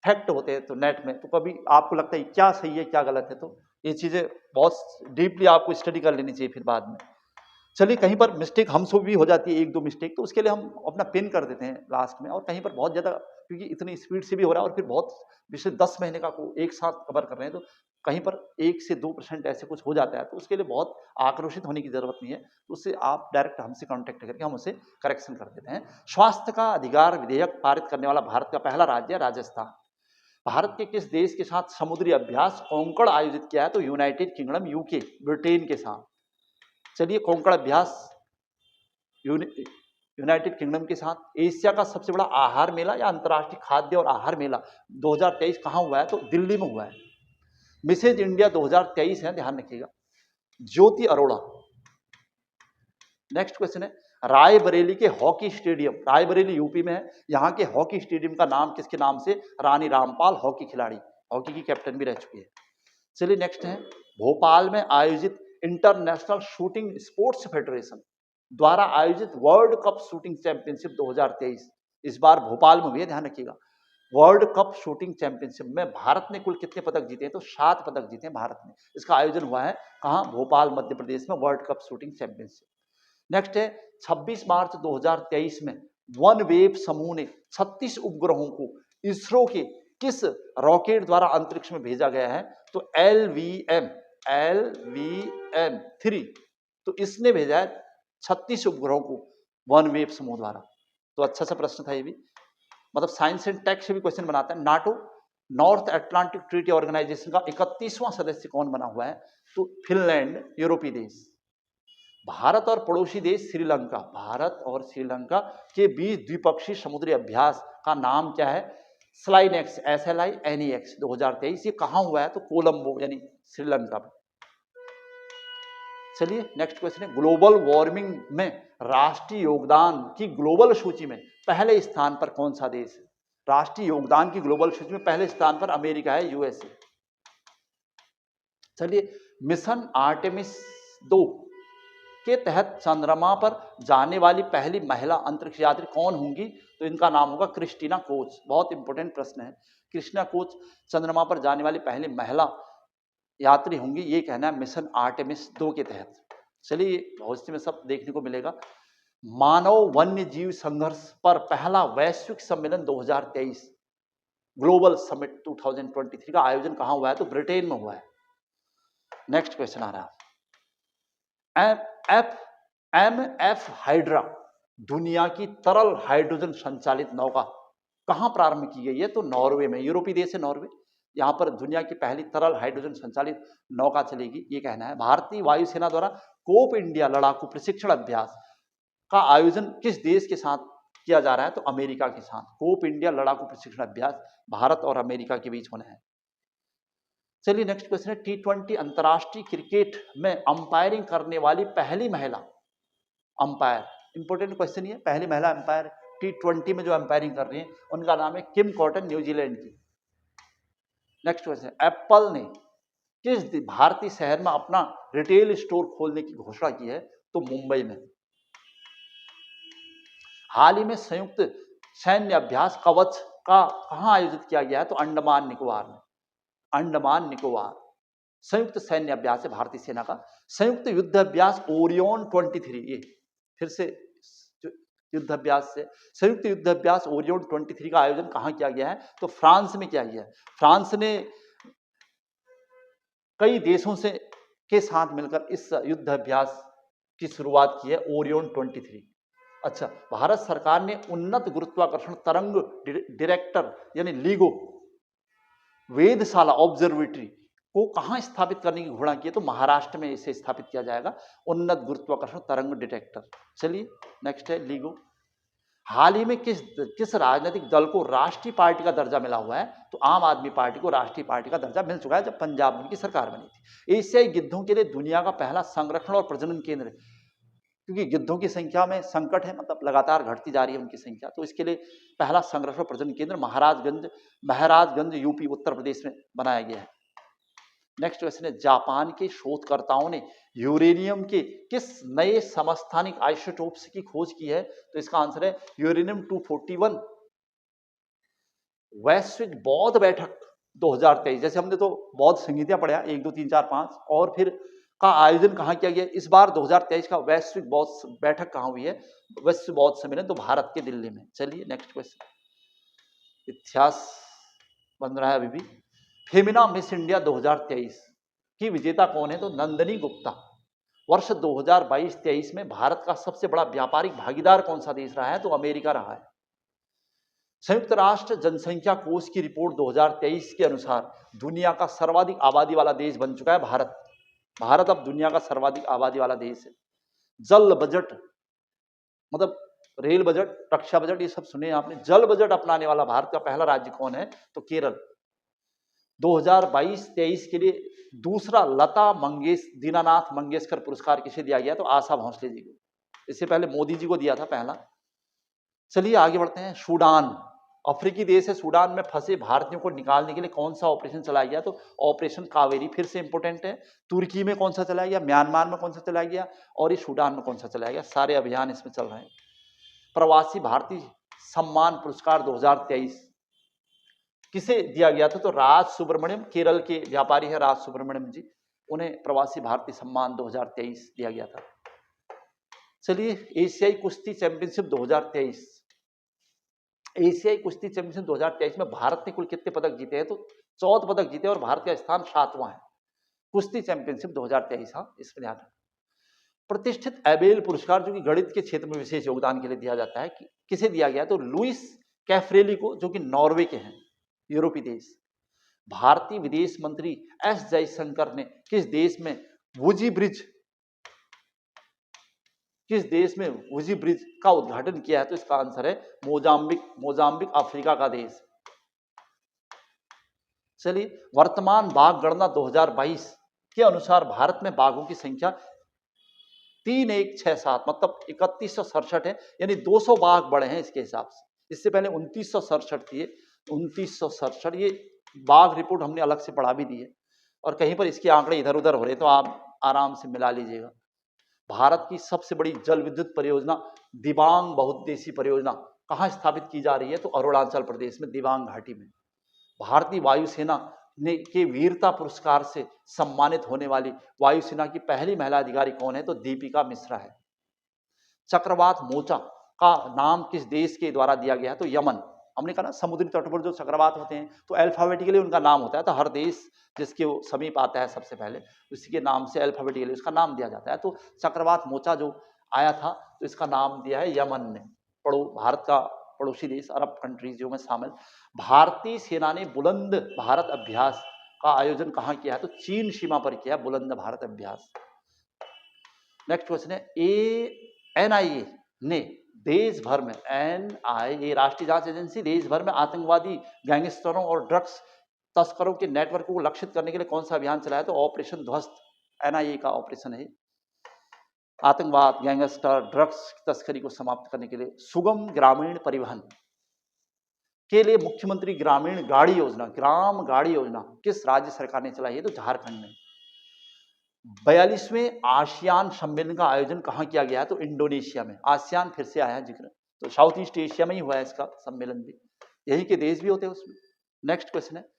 फैक्ट होते हैं तो नेट में, तो कभी आपको लगता है क्या सही है क्या गलत है, तो ये चीजें बहुत डीपली आपको स्टडी कर लेनी चाहिए फिर बाद में। चलिए, कहीं पर मिस्टेक हमसे भी हो जाती है, 1-2 मिस्टेक, तो उसके लिए हम अपना पिन कर देते हैं लास्ट में, और कहीं पर बहुत ज़्यादा, क्योंकि इतनी स्पीड से भी हो रहा है और फिर बहुत पिछले 10 महीने का को एक साथ कवर कर रहे हैं, तो कहीं पर 1 से 2% ऐसे कुछ हो जाता है, तो उसके लिए बहुत आक्रोशित होने की जरूरत नहीं है, तो उससे आप डायरेक्ट हमसे कॉन्टेक्ट करके हम उसे करेक्शन कर देते हैं। स्वास्थ्य का अधिकार विधेयक पारित करने वाला भारत का पहला राज्य है राजस्थान। भारत के किस देश के साथ समुद्री अभ्यास कोंकण आयोजित किया है, तो यूनाइटेड किंगडम, यूके, ब्रिटेन के साथ। चलिए, कोंकण अभ्यास यूनाइटेड किंगडम के साथ। एशिया का सबसे बड़ा आहार मेला या अंतर्राष्ट्रीय खाद्य और आहार मेला 2023 कहाँ हुआ है, तो दिल्ली में हुआ है। मिसेज इंडिया 2023 है, ध्यान रखिएगा, ज्योति अरोड़ा। नेक्स्ट क्वेश्चन है, रायबरेली के हॉकी स्टेडियम, रायबरेली यूपी में है, यहाँ के हॉकी स्टेडियम का नाम किसके नाम से, रानी रामपाल, हॉकी खिलाड़ी, हॉकी की कैप्टन भी रह चुकी है। चलिए नेक्स्ट है, भोपाल में आयोजित इंटरनेशनल शूटिंग स्पोर्ट्स फेडरेशन द्वारा आयोजित वर्ल्ड कप शूटिंग चैंपियनशिप 2023 इस बार भोपाल में हुई है, ध्यान रखिएगा। वर्ल्ड कप शूटिंग चैंपियनशिप में भारत ने कुल कितने पदक जीते हैं, तो 7 पदक जीते हैं भारत ने। इसका आयोजन हुआ है कहाँ, भोपाल, मध्य प्रदेश में, world cup shooting championship. Next है, 26 मार्च 2023 में वन वेव समूह ने 36 उपग्रहों को इसरो के किस रॉकेट द्वारा अंतरिक्ष में भेजा गया है, तो LVM-3, तो इसने भेजा है 36 उपग्रहों को वन वेव समूह द्वारा। तो अच्छा सा प्रश्न था ये भी, मतलब साइंस एंड टेक से भी क्वेश्चन बनाता है। NATO, north Atlantic treaty organization का 31वां सदस्य कौन बना हुआ है, तो फिनलैंड, यूरोपीय देश। भारत और पड़ोसी देश श्रीलंका, भारत और श्रीलंका के बीच द्विपक्षीय समुद्री अभ्यास का नाम क्या है, SLINEX, SLINEX 2023। ये कहाँ हुआ है, तो कोलंबो यानी श्रीलंका में। चलिए नेक्स्ट क्वेश्चन है, ग्लोबल वार्मिंग में राष्ट्रीय योगदान की ग्लोबल सूची में पहले स्थान पर कौन सा देश है, राष्ट्रीय योगदान की ग्लोबल सूची में पहले स्थान पर अमेरिका है, USA। चलिए, मिशन आर्टेमिस 2 के तहत चंद्रमा पर जाने वाली पहली महिला अंतरिक्ष यात्री कौन होंगी, तो इनका नाम होगा क्रिस्टीना कोच। बहुत इंपॉर्टेंट प्रश्न है, क्रिस्टीना कोच चंद्रमा पर जाने वाली पहली महिला यात्री होंगे, ये कहना है मिशन आर्टेमिस 2 के तहत। चलिए भविष्य में सब देखने को मिलेगा। मानव वन्य जीव संघर्ष पर पहला वैश्विक सम्मेलन 2023 ग्लोबल समिट 2023 का आयोजन कहां हुआ है? तो ब्रिटेन में हुआ है। नेक्स्ट क्वेश्चन आ रहा है, MF हाइड्रा दुनिया की तरल हाइड्रोजन संचालित नौका कहां प्रारंभ की गई है? तो नॉर्वे में, यूरोपीय देश है नॉर्वे। यहां पर दुनिया की पहली तरल हाइड्रोजन संचालित नौका चलेगी, ये कहना है। भारतीय वायुसेना द्वारा कोप इंडिया लड़ाकू प्रशिक्षण अभ्यास का आयोजन किस देश के साथ किया जा रहा है? तो अमेरिका के साथ। कोप इंडिया लड़ाकू प्रशिक्षण अभ्यास भारत और अमेरिका के बीच होना है। चलिए नेक्स्ट क्वेश्चन है, T20 अंतरराष्ट्रीय क्रिकेट में अंपायरिंग करने वाली पहली महिला अंपायर। इंपोर्टेंट क्वेश्चन ये, पहली महिला अंपायर T20 में जो अंपायरिंग कर रही है उनका नाम है किम कॉटन, न्यूजीलैंड की। नेक्स्ट क्वेश्चन, एप्पल ने किस भारतीय शहर में अपना रिटेल स्टोर खोलने की घोषणा की है? तो मुंबई में। हाल ही में संयुक्त सैन्य अभ्यास कवच का कहां आयोजित किया गया है? तो अंडमान निकोबार में। अंडमान निकोबार संयुक्त सैन्य अभ्यास है भारतीय सेना का। संयुक्त युद्ध अभ्यास ओरियन 23, ये फिर से युद्ध अभ्यास से संयुक्त युद्ध अभ्यास ओरियन 23 का आयोजन कहां किया गया है? तो फ्रांस में किया गया है। फ्रांस ने कई देशों से के साथ मिलकर इस युद्ध अभ्यास की शुरुआत की है, ओरियन 23। अच्छा, भारत सरकार ने उन्नत गुरुत्वाकर्षण तरंग डायरेक्टर यानी लीगो वेधशाला ऑब्जर्वेटरी को कहां स्थापित करने की घोषणा की है? तो महाराष्ट्र में इसे स्थापित किया जाएगा, उन्नत गुरुत्वाकर्षण तरंग डिटेक्टर। चलिए नेक्स्ट है लीगो। हाल ही में किस राजनीतिक दल को राष्ट्रीय पार्टी का दर्जा मिला हुआ है? तो आम आदमी पार्टी को राष्ट्रीय पार्टी का दर्जा मिल चुका है जब पंजाब में उनकी सरकार बनी थी। एशियाई गिद्धों के लिए दुनिया का पहला संरक्षण और प्रजनन केंद्र, क्योंकि गिद्धों की संख्या में संकट है, मतलब लगातार घटती जा रही है उनकी संख्या, तो इसके लिए पहला संरक्षण प्रजनन केंद्र महाराजगंज यूपी उत्तर प्रदेश में बनाया गया है। नेक्स्ट क्वेश्चन है, जापान के शोधकर्ताओं ने यूरेनियम के किस नए समस्थानिक आइसोटोप्स की खोज की है? तो इसका आंसर है यूरेनियम 241। वैश्विक बौद्ध बैठक 2023, जैसे हमने तो बौद्ध संहिता पढ़ा 1 2 3 4 5, और फिर का आयोजन कहां किया गया? इस बार 2023 का वैश्विक बौद्ध बैठक कहां हुई है? वैश्विक बौद्ध सम्मेलन तो भारत के दिल्ली में। चलिए नेक्स्ट क्वेश्चन, इतिहास बन रहा है अभी भी। फेमिना मिस इंडिया 2023 की विजेता कौन है? तो नंदिनी गुप्ता। वर्ष 2022-23 में भारत का सबसे बड़ा व्यापारिक भागीदार कौन सा देश रहा है? तो अमेरिका रहा है। संयुक्त राष्ट्र जनसंख्या कोष की रिपोर्ट 2023 के अनुसार दुनिया का सर्वाधिक आबादी वाला देश बन चुका है भारत। भारत अब दुनिया का सर्वाधिक आबादी वाला देश है। जल बजट, मतलब रेल बजट, रक्षा बजट, ये सब सुने आपने। जल बजट अपनाने वाला भारत का पहला राज्य कौन है? तो केरल। 2022-23 के लिए दूसरा लता दीनानाथ मंगेशकर पुरस्कार किसे दिया गया? तो आशा भोसले जी को। इससे पहले मोदी जी को दिया था पहला। चलिए आगे बढ़ते हैं। सूडान, अफ्रीकी देश है। सूडान में फंसे भारतीयों को निकालने के लिए कौन सा ऑपरेशन चलाया गया? तो ऑपरेशन कावेरी, फिर से इंपोर्टेंट है। तुर्की में कौन सा चलाया गया, म्यांमार में कौन सा चलाया गया, और ये सूडान में कौन सा चलाया गया? सारे अभियान इसमें चल रहे हैं। प्रवासी भारतीय सम्मान पुरस्कार 2023 किसे दिया गया था? तो राज सुब्रमण्यम, केरल के व्यापारी है राज सुब्रमण्यम जी, उन्हें प्रवासी भारतीय सम्मान 2023 दिया गया था। चलिए एशियाई कुश्ती चैंपियनशिप 2023, एशियाई कुश्ती चैंपियनशिप 2023 में भारत ने कुल कितने पदक जीते हैं? तो 14 पदक जीते और भारत का स्थान 7वां है। कुश्ती चैंपियनशिप 2023, हाँ इसमें ध्यान रखें। प्रतिष्ठित एबेल पुरस्कार जो कि गणित के क्षेत्र में विशेष योगदान के लिए दिया जाता है, किसे दिया गया? तो लुइस कैफ्रेली को, जो कि नॉर्वे के हैं, यूरोपीय देश। भारतीय विदेश मंत्री एस जयशंकर ने किस देश में वुजी ब्रिज का उद्घाटन किया है? तो इसका आंसर है मोजाम्बिक अफ्रीका का देश। चलिए वर्तमान बाघ गणना 2022 के अनुसार भारत में बाघों की संख्या 3167, मतलब 3167 है, यानी 200 बाघ बढ़े हैं इसके हिसाब से। इससे पहले 2967 थी, 2967। ये बाघ रिपोर्ट हमने अलग से पढ़ा भी दी है, और कहीं पर इसके आंकड़े इधर उधर हो रहे तो आप आराम से मिला लीजिएगा। भारत की सबसे बड़ी जल विद्युत परियोजना दिबांग बहुउद्देशीय परियोजना कहां स्थापित की जा रही है? तो अरुणाचल प्रदेश में दिबांग घाटी में। भारतीय वायुसेना ने के वीरता पुरस्कार से सम्मानित होने वाली वायुसेना की पहली महिला अधिकारी कौन है? तो दीपिका मिश्रा है। चक्रवात मोचा का नाम किस देश के द्वारा दिया गया है? तो यमन। हमने कहा ना समुद्री तट पर जो चक्रवात होते हैं तो अल्फाबेटिकली उनका नाम होता है, तो हर देश जिसके वो समीप आता है सबसे पहले उसी के नाम से अल्फाबेटिकली उसका नाम दिया जाता है। तो चक्रवात मोचा जो आया था तो इसका नाम दिया है यमन ने, भारत का पड़ोसी देश, अरब कंट्रीज में शामिल। भारतीय सेना ने बुलंद भारत अभ्यास का आयोजन कहाँ किया है? तो चीन सीमा पर किया है बुलंद भारत अभ्यास। नेक्स्ट क्वेश्चन है, NIA ने देश भर में, NIA राष्ट्रीय जांच एजेंसी देश भर में आतंकवादी गैंगस्टरों और ड्रग्स तस्करों के नेटवर्क को लक्षित करने के लिए कौन सा अभियान चलाया? तो ऑपरेशन ध्वस्त NIA का ऑपरेशन है। आतंकवाद, गैंगस्टर, ड्रग्स तस्करी को समाप्त करने के लिए सुगम ग्रामीण परिवहन के लिए मुख्यमंत्री ग्रामीण गाड़ी योजना, ग्राम गाड़ी योजना किस राज्य सरकार ने चलाई है? तो झारखंड में। 42वें आसियान सम्मेलन का आयोजन कहाँ किया गया है? तो इंडोनेशिया में। आसियान फिर से आया जिक्र, तो साउथ ईस्ट एशिया में ही हुआ है इसका सम्मेलन भी, यही के देश भी होते हैं उसमें। नेक्स्ट क्वेश्चन है,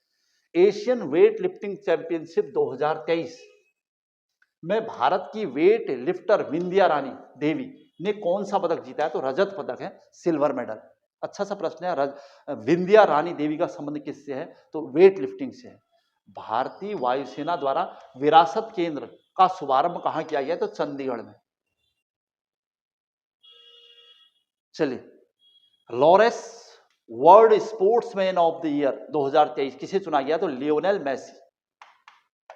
एशियन वेट लिफ्टिंग चैंपियनशिप 2023 में भारत की वेट लिफ्टर विंध्या रानी देवी ने कौन सा पदक जीता है? तो रजत पदक है, सिल्वर मेडल। अच्छा सा प्रश्न है। विंध्या रानी देवी का संबंध किससे है? तो वेट लिफ्टिंग से है। भारतीय वायुसेना द्वारा विरासत केंद्र का शुभारंभ कहां किया गया? तो चंडीगढ़ में। चलिए, Lawrence world sportsman of the year 2023 किसे चुना गया? तो लियोनेल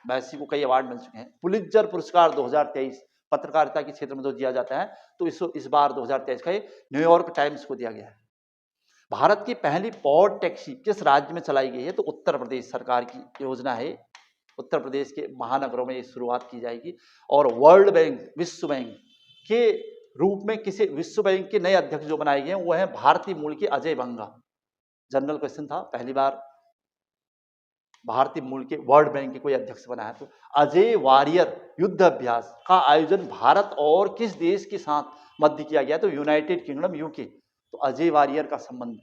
मैसी को कई अवार्ड मिल चुके हैं। पुलित्जर पुरस्कार 2023 पत्रकारिता के क्षेत्र में जो दिया जाता है, तो इस बार 2023 का न्यूयॉर्क टाइम्स को दिया गया है। भारत की पहली पॉड टैक्सी किस राज्य में चलाई गई है? तो उत्तर प्रदेश सरकार की योजना है। उत्तर प्रदेश के महानगरों में ये शुरुआत की जाएगी। और वर्ल्ड बैंक, विश्व बैंक के रूप में किसी विश्व बैंक के नए अध्यक्ष जो बनाए गए हैं वो है भारतीय मूल के अजय बंगा। जनरल क्वेश्चन था, पहली बार भारतीय मूल के वर्ल्ड बैंक के कोई अध्यक्ष बनाया। तो अजय वारियर युद्ध अभ्यास का आयोजन भारत और किस देश के साथ मध्य किया गया? तो यूनाइटेड किंगडम, यूके। तो अजय वारियर का संबंध।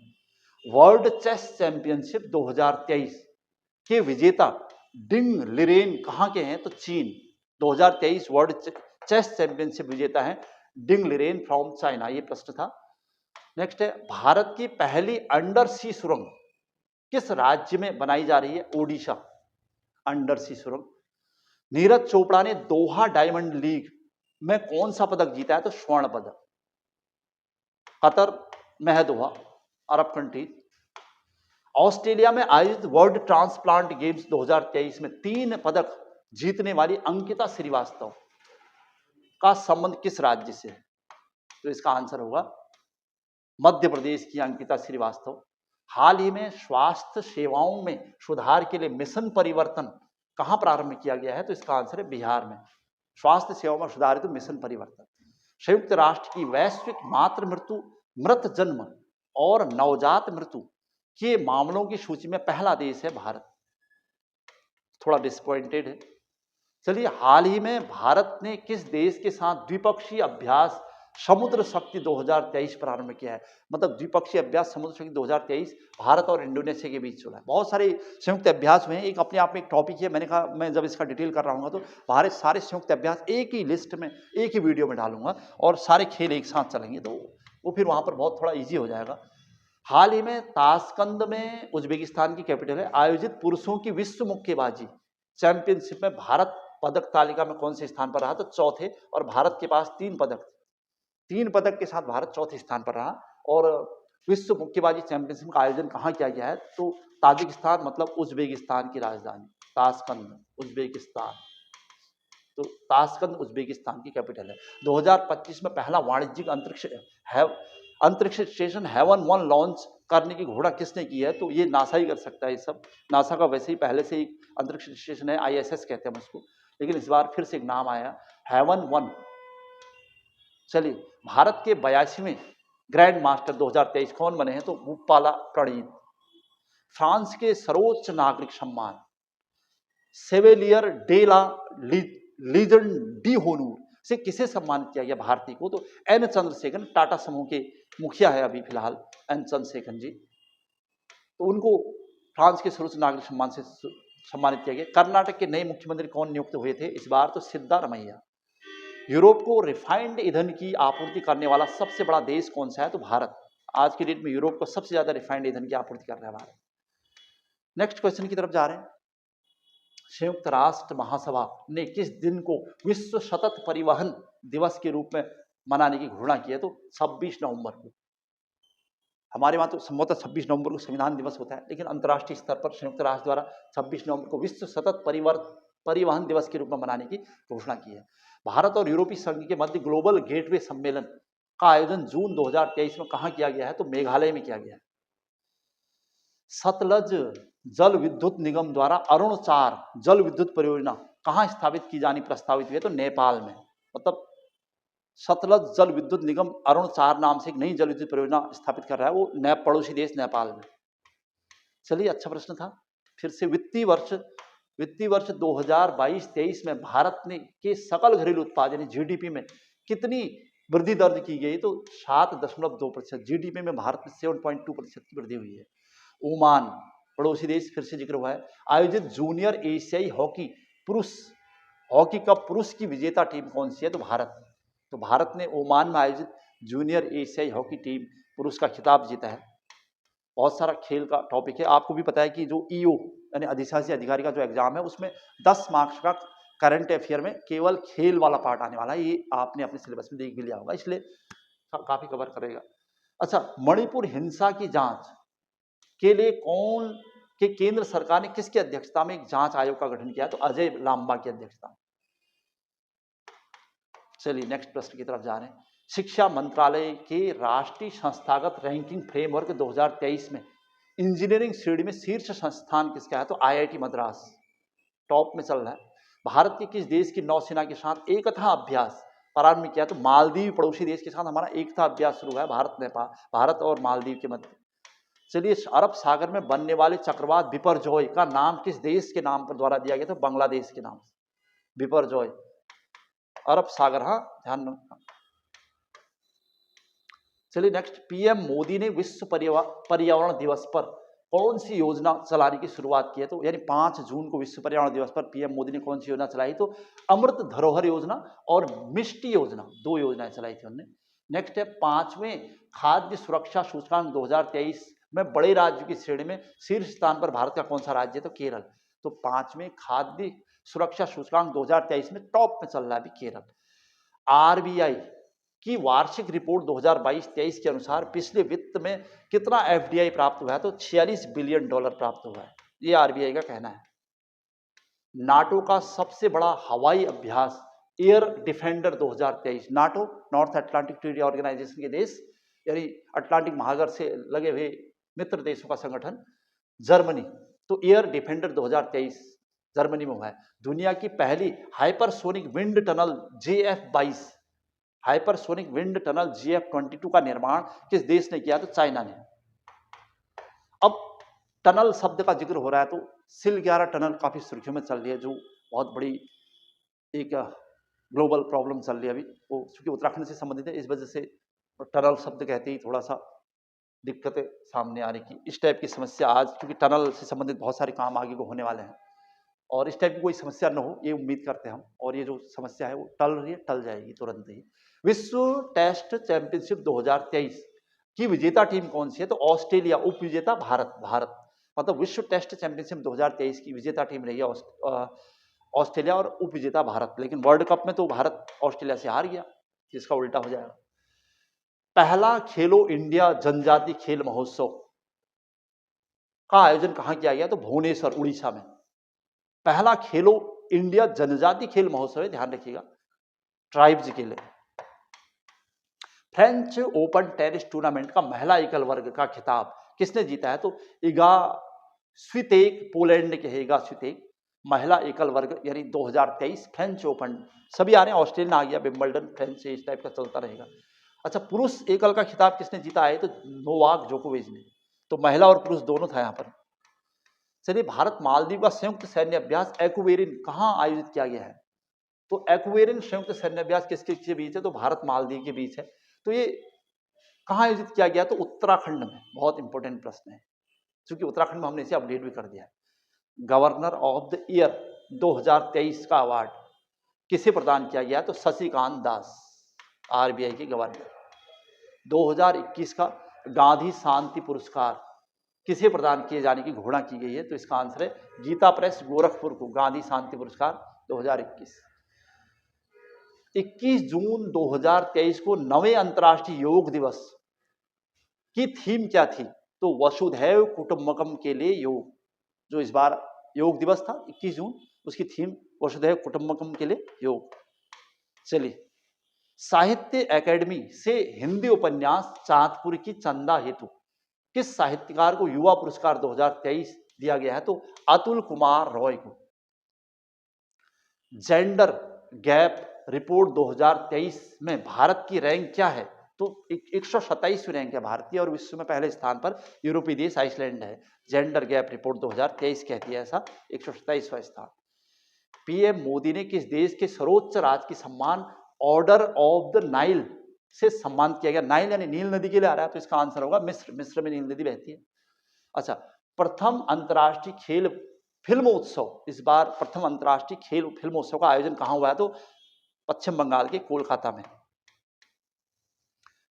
वर्ल्ड चेस चैंपियनशिप 2023 के विजेता डिंग लिरेन कहां के हैं? तो चीन। 2023 वर्ल्ड चेस चैंपियनशिप विजेता है डिंग लिरेन फ्रॉम चाइना। ये प्रश्न था। नेक्स्ट है, भारत की पहली अंडर सी सुरंग किस राज्य में बनाई जा रही है? ओडिशा। अंडर सी सुरंग। नीरज चोपड़ा ने दोहा डायमंड लीग में कौन सा पदक जीता है? तो स्वर्ण पदक। कतर में है दोहा, अरब कंट्री। ऑस्ट्रेलिया में आयोजित वर्ल्ड ट्रांसप्लांट गेम्स 2023 में 3 पदक जीतने वाली अंकिता श्रीवास्तव का संबंध किस राज्य से है? तो इसका आंसर होगा मध्य प्रदेश की अंकिता श्रीवास्तव। हाल ही में स्वास्थ्य सेवाओं में सुधार के लिए मिशन परिवर्तन कहां प्रारंभ किया गया है? तो इसका आंसर है बिहार में। स्वास्थ्य सेवाओं में सुधार हेतु मिशन परिवर्तन। संयुक्त राष्ट्र की वैश्विक मातृ मृत्यु, मृत जन्म और नवजात मृत्यु के मामलों की सूची में पहला देश है भारत। थोड़ा डिसअपॉइंटेड है। चलिए, हाल ही में भारत ने किस देश के साथ द्विपक्षीय अभ्यास समुद्र शक्ति 2023 प्रारंभ किया है? मतलब द्विपक्षीय अभ्यास समुद्र शक्ति 2023 भारत और इंडोनेशिया के बीच चला है। बहुत सारे संयुक्त अभ्यास हुए हैं, एक अपने आप में एक टॉपिक है। मैंने कहा मैं जब इसका डिटेल कर रहा हूँ तो भारत सारे संयुक्त अभ्यास एक ही लिस्ट में एक ही वीडियो में डालूंगा और सारे खेल एक साथ चलेंगे, तो वो फिर वहाँ पर बहुत थोड़ा ईजी हो जाएगा। हाल ही में ताशकंद में, उज्बेकिस्तान की कैपिटल है, आयोजित पुरुषों की विश्व मुक्केबाजी चैंपियनशिप में भारत पदक तालिका में कौन से स्थान पर रहा? तो चौथे। और भारत के पास 3 पदक, 3 पदक के साथ भारत चौथे स्थान पर रहा। और विश्व मुक्केबाजी चैंपियनशिप का आयोजन कहाँ किया गया है? तो ताजिकिस्तान, मतलब उज्बेकिस्तान की राजधानी ताशकंद, उज्बेकिस्तान। तो ताशकंद उज्बेकिस्तान की कैपिटल है। 2025 में पहला वाणिज्यिक अंतरिक्ष स्टेशन हेवन 1 लॉन्च करने की घोषणा किसने की है? तो ये नासा ही कर सकता है। ये सब नासा का वैसे ही पहले से ही अंतरिक्ष स्टेशन है, ISS कहते हैं उसको, लेकिन इस बार फिर से एक नाम आया, हेवन 1। चलिए, भारत के 82वें ग्रैंड मास्टर 2023 कौन बने हैं? तो भूपाला प्रणीत। फ्रांस के सर्वोच्च नागरिक सम्मान सेवेलियर डे ला लीजन डी होनूर से किसे सम्मानित किया गया भारतीय को? तो एन चंद्रशेखर, टाटा समूह के मुखिया है अभी फिलहाल एन चंद्रशेखर जी, तो उनको फ्रांस के सर्वोच्च नागरिक सम्मान से सम्मानित किया गया। कर्नाटक के नए मुख्यमंत्री कौन नियुक्त हुए थे इस बार? तो सिद्धारमैया। यूरोप को रिफाइंड ईंधन की आपूर्ति करने वाला सबसे बड़ा देश कौन सा है? तो भारत। आज की डेट में यूरोप को सबसे ज्यादा रिफाइंड ईंधन की आपूर्ति कर रहा है भारत। नेक्स्ट क्वेश्चन की तरफ जा रहे हैं। संयुक्त राष्ट्र महासभा ने किस दिन को विश्व सतत परिवहन दिवस के रूप में मनाने की घोषणा की है? तो 26 नवंबर को। हमारे वहां तो संभवतः 26 नवंबर को संविधान दिवस होता है, लेकिन अंतर्राष्ट्रीय स्तर पर संयुक्त राष्ट्र द्वारा 26 नवंबर को विश्व सतत परिवहन दिवस के रूप में मनाने की घोषणा की है। भारत और यूरोपीय संघ के मध्य ग्लोबल गेटवे सम्मेलन का आयोजन जून 2023 में कहां किया गया है? तो मेघालय में किया गया है। सतलज जल विद्युत निगम द्वारा अरुण 4 जल विद्युत परियोजना कहां स्थापित की जानी प्रस्तावित हुई है? तो नेपाल में। मतलब सतलज जल विद्युत निगम अरुण 4 नाम से एक नई जल विद्युत परियोजना स्थापित कर रहा है, वो पड़ोसी देश नेपाल में। चलिए, अच्छा प्रश्न था। फिर से वित्तीय वर्ष 2022-23 में भारत ने के सकल घरेलू उत्पाद यानी जीडीपी में कितनी वृद्धि दर्ज की गई? तो 7.2%। जीडीपी में भारत में 7.2% की वृद्धि हुई है। ओमान पड़ोसी देश, फिर से जिक्र हुआ है, आयोजित जूनियर एशियाई हॉकी कप पुरुष की विजेता टीम कौन सी है? तो भारत। तो भारत ने ओमान में आयोजित जूनियर एशियाई हॉकी टीम पुरुष का खिताब जीता है। बहुत सारा खेल का टॉपिक है। आपको भी पता है कि जो ईओ यानी अधिशासी अधिकारी का जो एग्जाम है उसमें 10 मार्क्स का करंट अफेयर में केवल खेल वाला पार्ट आने वाला है। ये आपने अपने सिलेबस में देख भी लिया होगा, इसलिए काफी कवर करेगा। अच्छा, मणिपुर हिंसा की जांच के लिए केंद्र सरकार ने किसकी अध्यक्षता में एक जांच आयोग का गठन किया? तो अजय लांबा की अध्यक्षता में। चलिए, नेक्स्ट प्रश्न की तरफ जा रहे हैं। शिक्षा मंत्रालय के राष्ट्रीय संस्थागत रैंकिंग फ्रेमवर्क 2023 में इंजीनियरिंग श्रेणी में शीर्ष संस्थान किसका है? तो आईआईटी मद्रास टॉप में चल रहा है। भारत के किस देश की नौसेना के साथ एकता अभ्यास प्रारंभ किया? तो मालदीव पड़ोसी देश के साथ हमारा एकता अभ्यास शुरू है, भारत और मालदीव के मध्य। चलिए, अरब सागर में बनने वाले चक्रवात बिपरजॉय का नाम किस देश के नाम पर द्वारा दिया गया? तो बांग्लादेश के नाम से। बिपरजॉय अरब सागर, हाँ ध्यान रखना। चलिए नेक्स्ट, पीएम मोदी ने विश्व पर्यावरण दिवस पर कौन सी योजना चलाने की शुरुआत की है? तो यानी 5 जून को विश्व पर्यावरण दिवस पर पीएम मोदी ने कौन सी योजना चलाई? तो अमृत धरोहर योजना और मिष्टी योजना, 2 योजनाएं चलाई थी उन्होंने। नेक्स्ट है 5वें खाद्य सुरक्षा सूचकांक 2023 में बड़े राज्य की श्रेणी में शीर्ष स्थान पर भारत का कौन सा राज्य है? तो केरल। तो 5वें खाद्य सुरक्षा सूचकांक 2023 में टॉप में चल रहा है अभी केरल। आरबीआई की वार्षिक रिपोर्ट 2022-23 के अनुसार पिछले वित्त में कितना एफडीआई प्राप्त हुआ है? तो $46 बिलियन प्राप्त हुआ है, ये आरबीआई का कहना है। नाटो का सबसे बड़ा हवाई अभ्यास air defender 2023, NATO north Atlantic treaty organization के देश यानी अटलांटिक महासागर से लगे हुए मित्र देशों का संगठन, जर्मनी। तो एयर डिफेंडर 2023 जर्मनी में हुआ है। दुनिया की पहली hypersonic wind tunnel JF-22 hypersonic wind tunnel JF-22 का निर्माण किस देश ने किया? तो चाइना ने। अब टनल शब्द का जिक्र हो रहा है तो सिल 11 टनल काफी सुर्खियों में चल रही है, जो बहुत बड़ी एक ग्लोबल प्रॉब्लम चल रही है अभी। वो चूंकि उत्तराखंड से संबंधित है, इस वजह से टनल शब्द कहते ही थोड़ा सा दिक्कतें सामने आ रही की इस टाइप की समस्या आज, क्योंकि टनल से संबंधित बहुत सारे काम आगे को होने वाले हैं और इस टाइप की कोई समस्या न हो ये उम्मीद करते हैं हम। और ये जो समस्या है वो टल रही है, टल जाएगी तुरंत ही। विश्व टेस्ट चैंपियनशिप 2023 की विजेता टीम कौन सी है? तो ऑस्ट्रेलिया। उप विजेता भारत। मतलब विश्व टेस्ट चैंपियनशिप 2023 की विजेता टीम रही है ऑस्ट्रेलिया और उप विजेता भारत। लेकिन वर्ल्ड कप में तो भारत ऑस्ट्रेलिया से हार गया, जिसका उल्टा हो जाएगा। पहला खेलो इंडिया जनजाति खेल महोत्सव का आयोजन कहां किया गया? तो भुवनेश्वर, उड़ीसा में। पहला खेलो इंडिया जनजाति खेल महोत्सव है, ध्यान रखिएगा, ट्राइब्स के लिए। फ्रेंच ओपन टेनिस टूर्नामेंट का महिला एकल वर्ग का खिताब किसने जीता है? तो इगा स्वितेक, पोलैंड के है इगा स्वितेक। महिला एकल वर्ग यानी 2023 फ्रेंच ओपन, सभी आ रहे हैं, ऑस्ट्रेलियन आ गया, विंबलडन, फ्रेंच, इस टाइप का चलता रहेगा। अच्छा, पुरुष एकल का खिताब किसने जीता है? तो नोवाक जोकोविच ने। तो महिला और पुरुष दोनों था यहाँ पर। चलिए, भारत मालदीव का संयुक्त सैन्य अभ्यास एक्वेरिन कहां आयोजित किया गया है? तो एक्वेरिन संयुक्त सैन्य अभ्यास किसके बीच है? तो भारत मालदीव के बीच है। तो ये कहां आयोजित किया गया? तो उत्तराखंड में। बहुत इंपॉर्टेंट प्रश्न है, क्योंकि उत्तराखंड में हमने इसे अपडेट भी कर दिया है। गवर्नर ऑफ द ईयर 2023 का अवार्ड किसे प्रदान किया गया? तो शशिकांत दास, आरबीआई के गवर्नर। 2021 का गांधी शांति पुरस्कार किसे प्रदान किए जाने की घोषणा की गई है? तो इसका आंसर है गीता प्रेस गोरखपुर को गांधी शांति पुरस्कार 2021। 21 जून 2023 को 9वें अंतर्राष्ट्रीय योग दिवस की थीम क्या थी? तो वसुधैव कुटुंबकम के लिए योग। जो इस बार योग दिवस था 21 जून, उसकी थीम वसुधैव कुटुंबकम के लिए योग। चलिए, साहित्य अकेडमी से हिंदी उपन्यास चांदपुर की चंदा हेतु किस साहित्यकार को युवा पुरस्कार 2023 दिया गया है? तो अतुल कुमार रॉय को। जेंडर गैप रिपोर्ट 2023 में भारत की रैंक क्या है? तो 127वीं रैंक है भारत की, और विश्व में पहले स्थान पर यूरोपीय देश आइसलैंड है। जेंडर गैप रिपोर्ट 2023 कहती है ऐसा, 127वां स्थान। पीएम मोदी ने किस देश के सर्वोच्च राजकीय सम्मान ऑर्डर ऑफ द नाइल से सम्मानित किया गया? नाइल यानी नील नदी के लिए आ रहा है, तो इसका आंसर होगा मिस्र। मिस्र में नील नदी बहती है। अच्छा, प्रथम अंतर्राष्ट्रीय खेल फिल्मोत्सव, इस बार प्रथम अंतर्राष्ट्रीय खेल फिल्मोत्सव का आयोजन कहां हुआ है? तो पश्चिम बंगाल के कोलकाता में।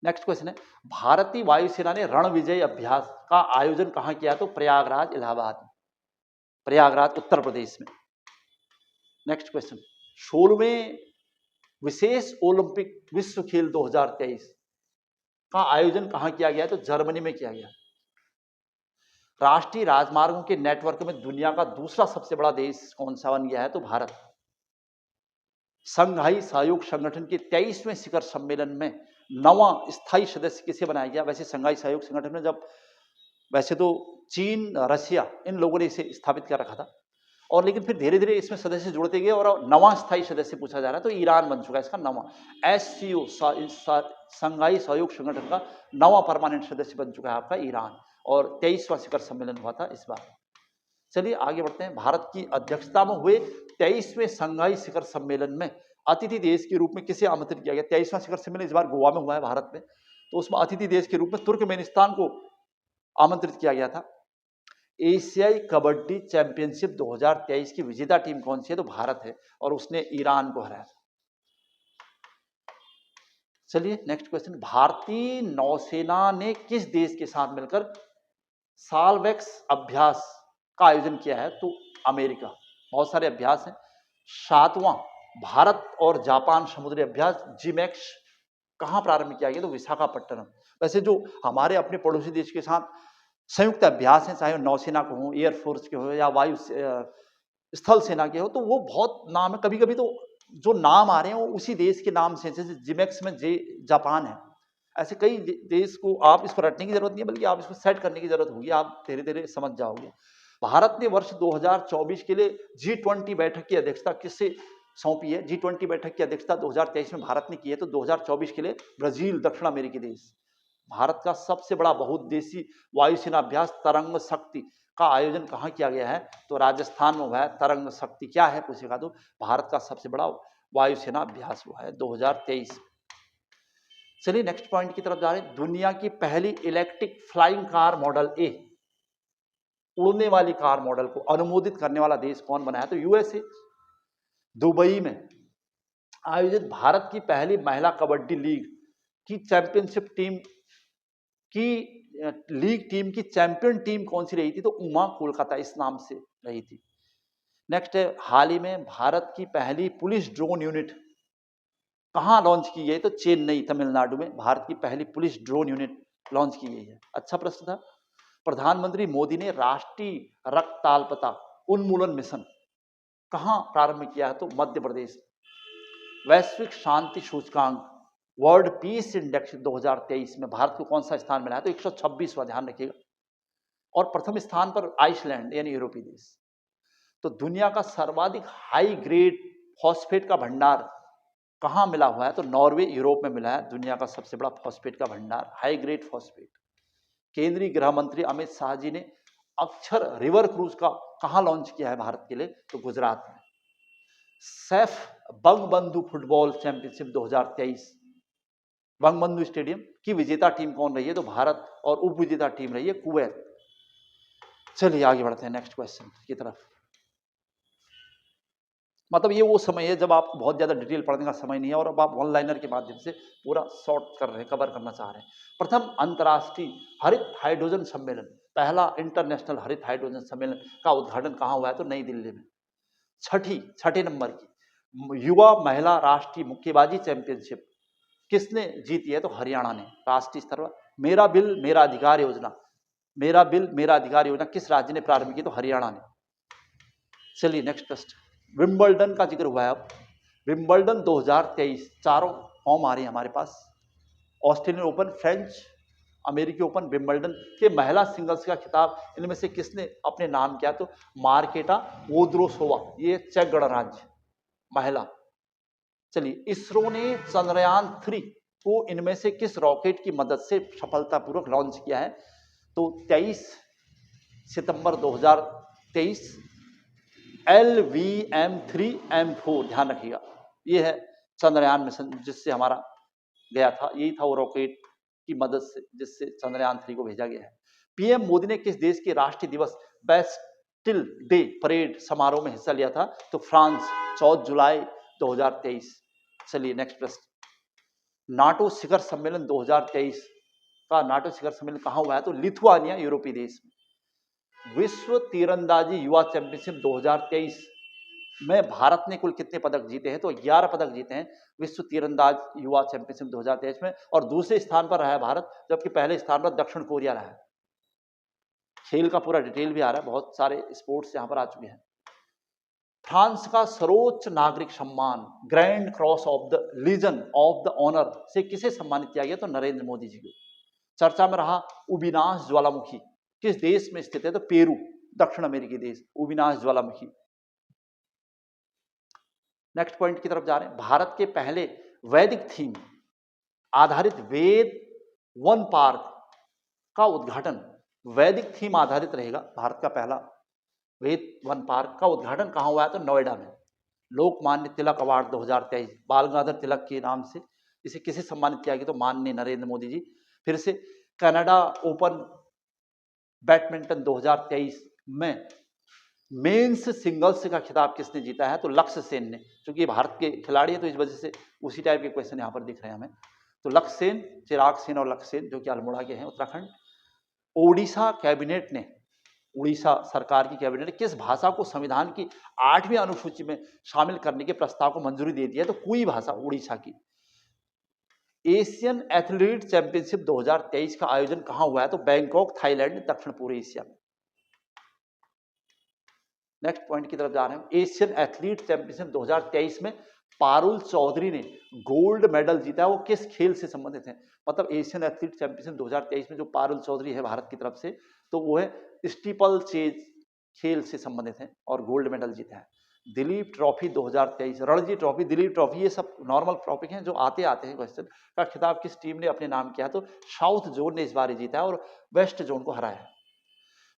नेक्स्ट क्वेश्चन है, भारतीय वायुसेना ने रण विजय अभ्यास का आयोजन कहां किया? तो प्रयागराज, इलाहाबाद, प्रयागराज उत्तर प्रदेश में। नेक्स्ट क्वेश्चन, 16वें विशेष ओलंपिक विश्व खेल 2023 का आयोजन कहां किया गया? तो जर्मनी में किया गया। राष्ट्रीय राजमार्गों के नेटवर्क में दुनिया का दूसरा सबसे बड़ा देश कौन सा बन गया है? तो भारत। संघाई सहयोग संगठन के 23वें शिखर सम्मेलन में 9वां स्थायी सदस्य किसे बनाया गया? वैसे संघाई सहयोग संगठन में वैसे तो चीन, रशिया, इन लोगों ने इसे स्थापित कर रखा था, और लेकिन फिर धीरे धीरे इसमें सदस्य जुड़ते गए, और 9वां स्थायी सदस्य पूछा जा रहा है, तो ईरान बन चुका है इसका 9वां। SCO संघाई सहयोग संगठन का 9वां परमानेंट सदस्य बन चुका है आपका ईरान, और 23वां शिखर सम्मेलन हुआ था इस बार। चलिए आगे बढ़ते हैं। भारत की अध्यक्षता में हुए 23वें संघाई शिखर सम्मेलन में अतिथि देश के रूप में किसे आमंत्रित किया गया? 23वां शिखर सम्मेलन इस बार गोवा में हुआ है भारत में, तो उसमें अतिथि देश के रूप में तुर्कमेनिस्तान को आमंत्रित किया गया था। एशियाई कबड्डी चैंपियनशिप 2023 की विजेता टीम कौन सी है? तो भारत है, और उसने ईरान को हराया था। चलिए नेक्स्ट क्वेश्चन, भारतीय नौसेना ने किस देश के साथ मिलकर साल्वेक्स अभ्यास का आयोजन किया है? तो अमेरिका। बहुत सारे अभ्यास हैं। 7वां भारत और जापान समुद्री अभ्यास जिमैक्स कहां प्रारंभ किया गया? तो विशाखापट्टनम। वैसे जो हमारे अपने पड़ोसी देश के साथ संयुक्त अभ्यास हैं, चाहे नौसेना को हो, एयरफोर्स के हो, या वायु स्थल सेना के हो, तो वो बहुत नाम है। कभी कभी तो जो नाम आ रहे हैं वो उसी देश के नाम से, जैसे जिमैक्स में जापान है। ऐसे कई देश को आप इसको रटने की जरूरत नहीं है, बल्कि आप इसको सेट करने की जरूरत होगी, आप धीरे धीरे समझ जाओगे। भारत ने वर्ष 2024 के लिए G20 बैठक की अध्यक्षता किससे सौंपी है? G20 बैठक की अध्यक्षता 2023 में भारत ने की है, तो 2024 के लिए ब्राजील, दक्षिण अमेरिकी देश। भारत का सबसे बड़ा बहुउद्देशीय वायुसेना अभ्यास तरंग शक्ति का आयोजन कहां किया गया है? तो राजस्थान में हुआ है। तरंग शक्ति क्या है पूछेगा तो भारत का सबसे बड़ा वायुसेना अभ्यास हुआ है 2023। चलिए नेक्स्ट पॉइंट की तरफ जा रहे हैं। दुनिया की पहली इलेक्ट्रिक फ्लाइंग कार मॉडल ए, उड़ने वाली कार मॉडल को अनुमोदित करने वाला देश कौन बना है? तो यूएसए। दुबई में आयोजित भारत की पहली महिला कबड्डी लीग की चैंपियनशिप टीम की लीग टीम की चैंपियन टीम कौन सी रही थी? तो उमा कोलकाता इस नाम से रही थी। नेक्स्ट है, हाल ही में भारत की पहली पुलिस ड्रोन यूनिट कहां लॉन्च की गई? तो चेन्नई, तमिलनाडु में भारत की पहली पुलिस ड्रोन यूनिट लॉन्च की गई है। अच्छा प्रश्न था। प्रधानमंत्री मोदी ने राष्ट्रीय रक्तताल्पता उन्मूलन मिशन कहां प्रारंभ किया है? तो मध्य प्रदेश। वैश्विक शांति सूचकांक वर्ल्ड पीस इंडेक्स 2023 में भारत को कौन सा स्थान मिला है? तो 126वां, ध्यान रखिएगा। और प्रथम स्थान पर आइसलैंड यानी यूरोपीय देश। तो दुनिया का सर्वाधिक हाई ग्रेड फॉस्फेट का भंडार कहां मिला हुआ है? तो नॉर्वे, यूरोप में मिला है दुनिया का सबसे बड़ा फॉस्फेट का भंडार, हाई ग्रेड फॉस्फेट। केंद्रीय गृह मंत्री अमित शाह जी ने अक्षर रिवर क्रूज का कहां लॉन्च किया है भारत के लिए? तो गुजरात में। Saif Bangabandhu football championship 2023 Bangabandhu stadium की विजेता टीम कौन रही है? तो भारत, और उप विजेता टीम रही है कुवैत। चलिए आगे बढ़ते हैं नेक्स्ट क्वेश्चन की तरफ। मतलब ये वो समय है जब आपको बहुत ज़्यादा डिटेल पढ़ने का समय नहीं है और अब आप ऑनलाइनर के माध्यम से पूरा शॉर्ट कर रहे हैं, कवर करना चाह रहे हैं। प्रथम अंतर्राष्ट्रीय हरित हाइड्रोजन सम्मेलन, पहला इंटरनेशनल हरित हाइड्रोजन सम्मेलन का उद्घाटन कहाँ हुआ है? तो नई दिल्ली में। छठे नंबर की युवा महिला राष्ट्रीय मुक्केबाजी चैंपियनशिप किसने जीती है? तो हरियाणा ने राष्ट्रीय स्तर पर। मेरा बिल मेरा अधिकार योजना, मेरा बिल मेरा अधिकार योजना किस राज्य ने प्रारंभ की? तो हरियाणा ने। चलिए नेक्स्ट प्रश्न, विंबलडन का जिक्र हुआ है। अब विंबलडन 2023 चारों फॉर्म आ रही है हमारे पास। ऑस्ट्रेलियन ओपन, फ्रेंच, अमेरिकी ओपन, विंबलडन के महिला सिंगल्स का खिताब इनमें से किसने अपने नाम किया? तो मार्केटा वोद्रोसोवा, ये चेक गणराज्य महिला। चलिए, इसरो ने चंद्रयान 3 को इनमें से किस रॉकेट की मदद से सफलतापूर्वक लॉन्च किया है? तो 23 सितंबर 2023 LVM-3M4, ध्यान रखिएगा, ये है चंद्रयान मिशन जिससे हमारा गया था, यही था वो रॉकेट की मदद से जिससे चंद्रयान 3 को भेजा गया है। पीएम मोदी ने किस देश के राष्ट्रीय दिवस बेस्टिल डे परेड समारोह में हिस्सा लिया था? तो फ्रांस, 14 जुलाई 2023। चलिए नेक्स्ट प्रश्न, नाटो शिखर सम्मेलन 2023 का नाटो शिखर सम्मेलन कहाँ हुआ है? तो लिथुआनिया, यूरोपीय देश में। विश्व तीरंदाजी युवा चैंपियनशिप 2023 में भारत ने कुल कितने पदक जीते हैं? तो 11 पदक जीते हैं विश्व तीरंदाज युवा चैंपियनशिप 2023 में, और दूसरे स्थान पर रहा है भारत, जबकि पहले स्थान पर दक्षिण कोरिया रहा है। खेल का पूरा डिटेल भी आ रहा है, बहुत सारे स्पोर्ट्स यहां पर आ चुके हैं। फ्रांस का सर्वोच्च नागरिक सम्मान grand cross of the legion of the honour से किसे सम्मानित किया गया? तो नरेंद्र मोदी जी को। चर्चा में रहा उबिनास ज्वालामुखी किस देश में स्थित है? तो पेरू, दक्षिण अमेरिकी देश, उबिनास ज्वालामुखी। नेक्स्ट पॉइंट की तरफ जा रहे हैं, भारत के पहले वैदिक थीम आधारित वेद वन पार्क का उद्घाटन, वैदिक थीम आधारित रहेगा भारत का पहला वेद वन पार्क का उद्घाटन कहाँ हुआ है? तो नोएडा में। लोकमान्य तिलक अवार्ड 2023 बाल गंगाधर तिलक के नाम से इसे किसे सम्मानित किया गया? तो माननीय नरेंद्र मोदी जी। फिर से कनाडा ओपन बैडमिंटन 2023 में मेंस सिंगल्स का खिताब किसने जीता है? तो लक्ष्य सेन ने, क्योंकि भारत के खिलाड़ी है तो इस वजह से उसी टाइप के क्वेश्चन यहाँ पर दिख रहे हैं हमें। तो लक्ष्य सेन, चिराग सेन और लक्ष्य सेन जो कि अल्मोड़ा के हैं, उत्तराखंड। ओडिशा कैबिनेट ने, उड़ीसा सरकार की कैबिनेट ने किस भाषा को संविधान की 8वीं अनुसूची में शामिल करने के प्रस्ताव को मंजूरी दे दी है? तो कुई भाषा, उड़ीसा की। एशियन एथलीट चैंपियनशिप 2023 का आयोजन कहाँ हुआ है? तो बैंकॉक, थाईलैंड, दक्षिण पूर्व एशिया में। नेक्स्ट पॉइंट की तरफ जा रहे हैं, एशियन एथलीट चैंपियनशिप 2023 में पारुल चौधरी ने गोल्ड मेडल जीता है, वो किस खेल से संबंधित है? मतलब एशियन एथलीट चैंपियनशिप 2023 में जो पारुल चौधरी है भारत की तरफ से, तो वो है स्टीपल चेज खेल से संबंधित है और गोल्ड मेडल जीता है। Dilip trophy 2023, Ranji trophy, Dilip trophy, ये सब नॉर्मल टॉपिक हैं जो आते आते हैं क्वेश्चन का खिताब किस टीम ने अपने नाम किया? तो साउथ जोन ने इस बार जीता है और वेस्ट जोन को हराया है।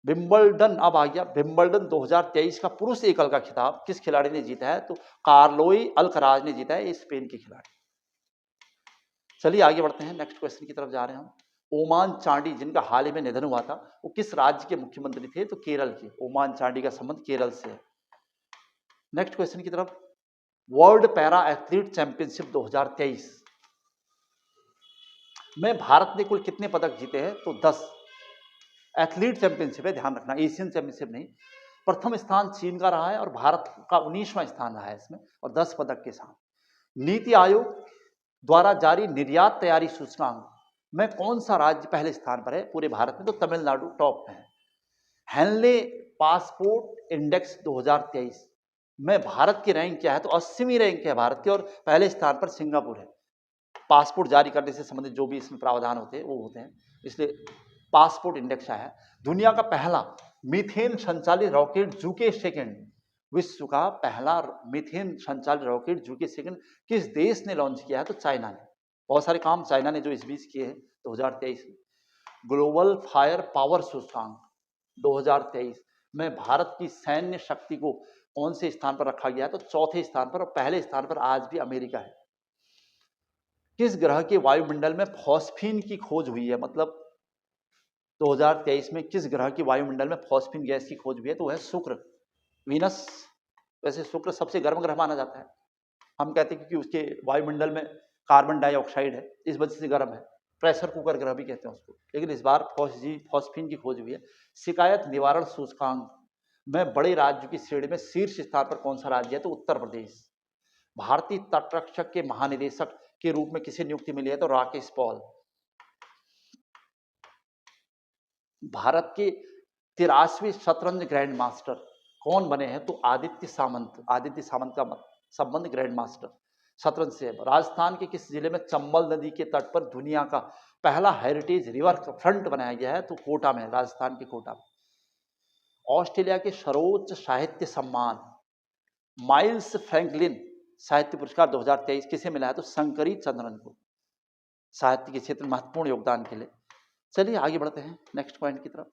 विंबलडन अब आ गया, विंबलडन 2023 का पुरुष एकल का खिताब किस खिलाड़ी ने जीता है? तो कार्लोई अल्कराज ने जीता है, स्पेन के खिलाड़ी। चलिए आगे बढ़ते हैं, नेक्स्ट क्वेश्चन की तरफ जा रहे हैं हम। ओमान चांडी जिनका हाल ही में निधन हुआ था, वो किस राज्य के मुख्यमंत्री थे? तो केरल के। ओमान चांडी का संबंध केरल से है। नेक्स्ट क्वेश्चन की तरफ, वर्ल्ड पैरा एथलीट चैंपियनशिप 2023 में भारत ने कुल कितने पदक जीते हैं? तो 10। एथलीट चैंपियनशिप है, ध्यान रखना, एशियन चैंपियनशिप नहीं। प्रथम स्थान चीन का रहा है और भारत का 19वां स्थान रहा है इसमें, और 10 पदक के साथ। नीति आयोग द्वारा जारी निर्यात तैयारी सूचकांक में कौन सा राज्य पहले स्थान पर है पूरे भारत में? तो तमिलनाडु टॉप में है। हैनले पासपोर्ट इंडेक्स 2023 में भारत की रैंक क्या है? तो 80वीं रैंक है भारत की, और पहले स्थान पर सिंगापुर है। पासपोर्ट जारी करने से संबंधित जो भी इसमें प्रावधान होते हैं वो होते हैं, इसलिए पासपोर्ट इंडेक्स आया है। दुनिया का पहला मीथेन संचालित रॉकेट जूके सेकंड, विश्व का पहला मीथेन संचालित रॉकेट जूके सेकंड किस देश ने लॉन्च किया है? तो चाइना ने। बहुत सारे काम चाइना ने जो इस बीच किए हैं 2023 में। ग्लोबल फायर पावर सूचकांक 2023 में भारत की सैन्य शक्ति को कौन से स्थान पर रखा गया है? तो चौथे स्थान पर, और पहले स्थान पर आज भी अमेरिका है। किस ग्रह के वायुमंडल में फॉस्फीन की खोज हुई है? मतलब 2023 में किस ग्रह की वायुमंडल में फॉस्फीन गैस की खोज हुई है? तो वह शुक्र, वीनस, वैसे शुक्र सबसे गर्म ग्रह माना जाता है, हम कहते हैं क्योंकि उसके वायुमंडल में कार्बन डाइऑक्साइड है, इस वजह से गर्म है, प्रेशर कुकर ग्रह भी कहते हैं उसको। लेकिन इस बार फॉस्फीन की खोज हुई है। शिकायत निवारण सूचकांक में बड़े राज्य की श्रेणी में शीर्ष स्थान पर कौन सा राज्य है? तो उत्तर प्रदेश। भारतीय तटरक्षक के महानिदेशक के रूप में किसे नियुक्ति मिली है? तो राकेश पॉल। भारत के 83वें शतरंज ग्रैंड मास्टर कौन बने हैं? तो आदित्य सामंत। आदित्य सामंत का संबंध ग्रैंड मास्टर शतरंज से है। राजस्थान के किस जिले में चंबल नदी के तट पर दुनिया का पहला हेरिटेज रिवर फ्रंट बनाया गया है? तो कोटा में, राजस्थान के कोटा में। ऑस्ट्रेलिया के सर्वोच्च साहित्य सम्मान माइल्स फ्रैंकलिन साहित्य पुरस्कार 2023 किसे मिला है? तो शंकरी चंद्रन को, साहित्य के क्षेत्र में महत्वपूर्ण योगदान के लिए। चलिए आगे बढ़ते हैं नेक्स्ट पॉइंट की तरफ।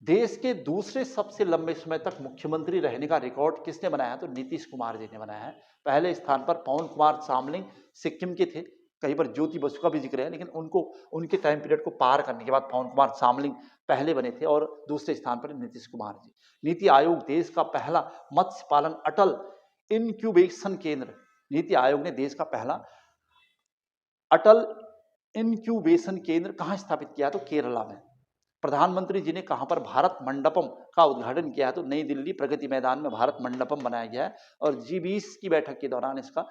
देश के दूसरे सबसे लंबे समय तक मुख्यमंत्री रहने का रिकॉर्ड किसने बनाया? तो नीतीश कुमार जी ने बनाया है। पहले स्थान पर पवन कुमार चामलिंग सिक्किम के थे, कहीं पर ज्योति बसु का भी जिक्र है, लेकिन उनको उनके टाइम पीरियड को पार करने के बाद पवन कुमार चामलिंग पहले बने थे और दूसरे स्थान पर नीतीश कुमार जी। नीति आयोग देश का पहला मत्स्य पालन अटल इनक्यूबेशन केंद्र, नीति आयोग ने देश का पहला अटल इनक्यूबेशन केंद्र कहाँ स्थापित किया? तो केरला में। प्रधानमंत्री जी ने कहां पर भारत मंडपम का उद्घाटन किया है? तो नई दिल्ली प्रगति मैदान में भारत मंडपम बनाया गया है और G20 की बैठक के दौरान इसका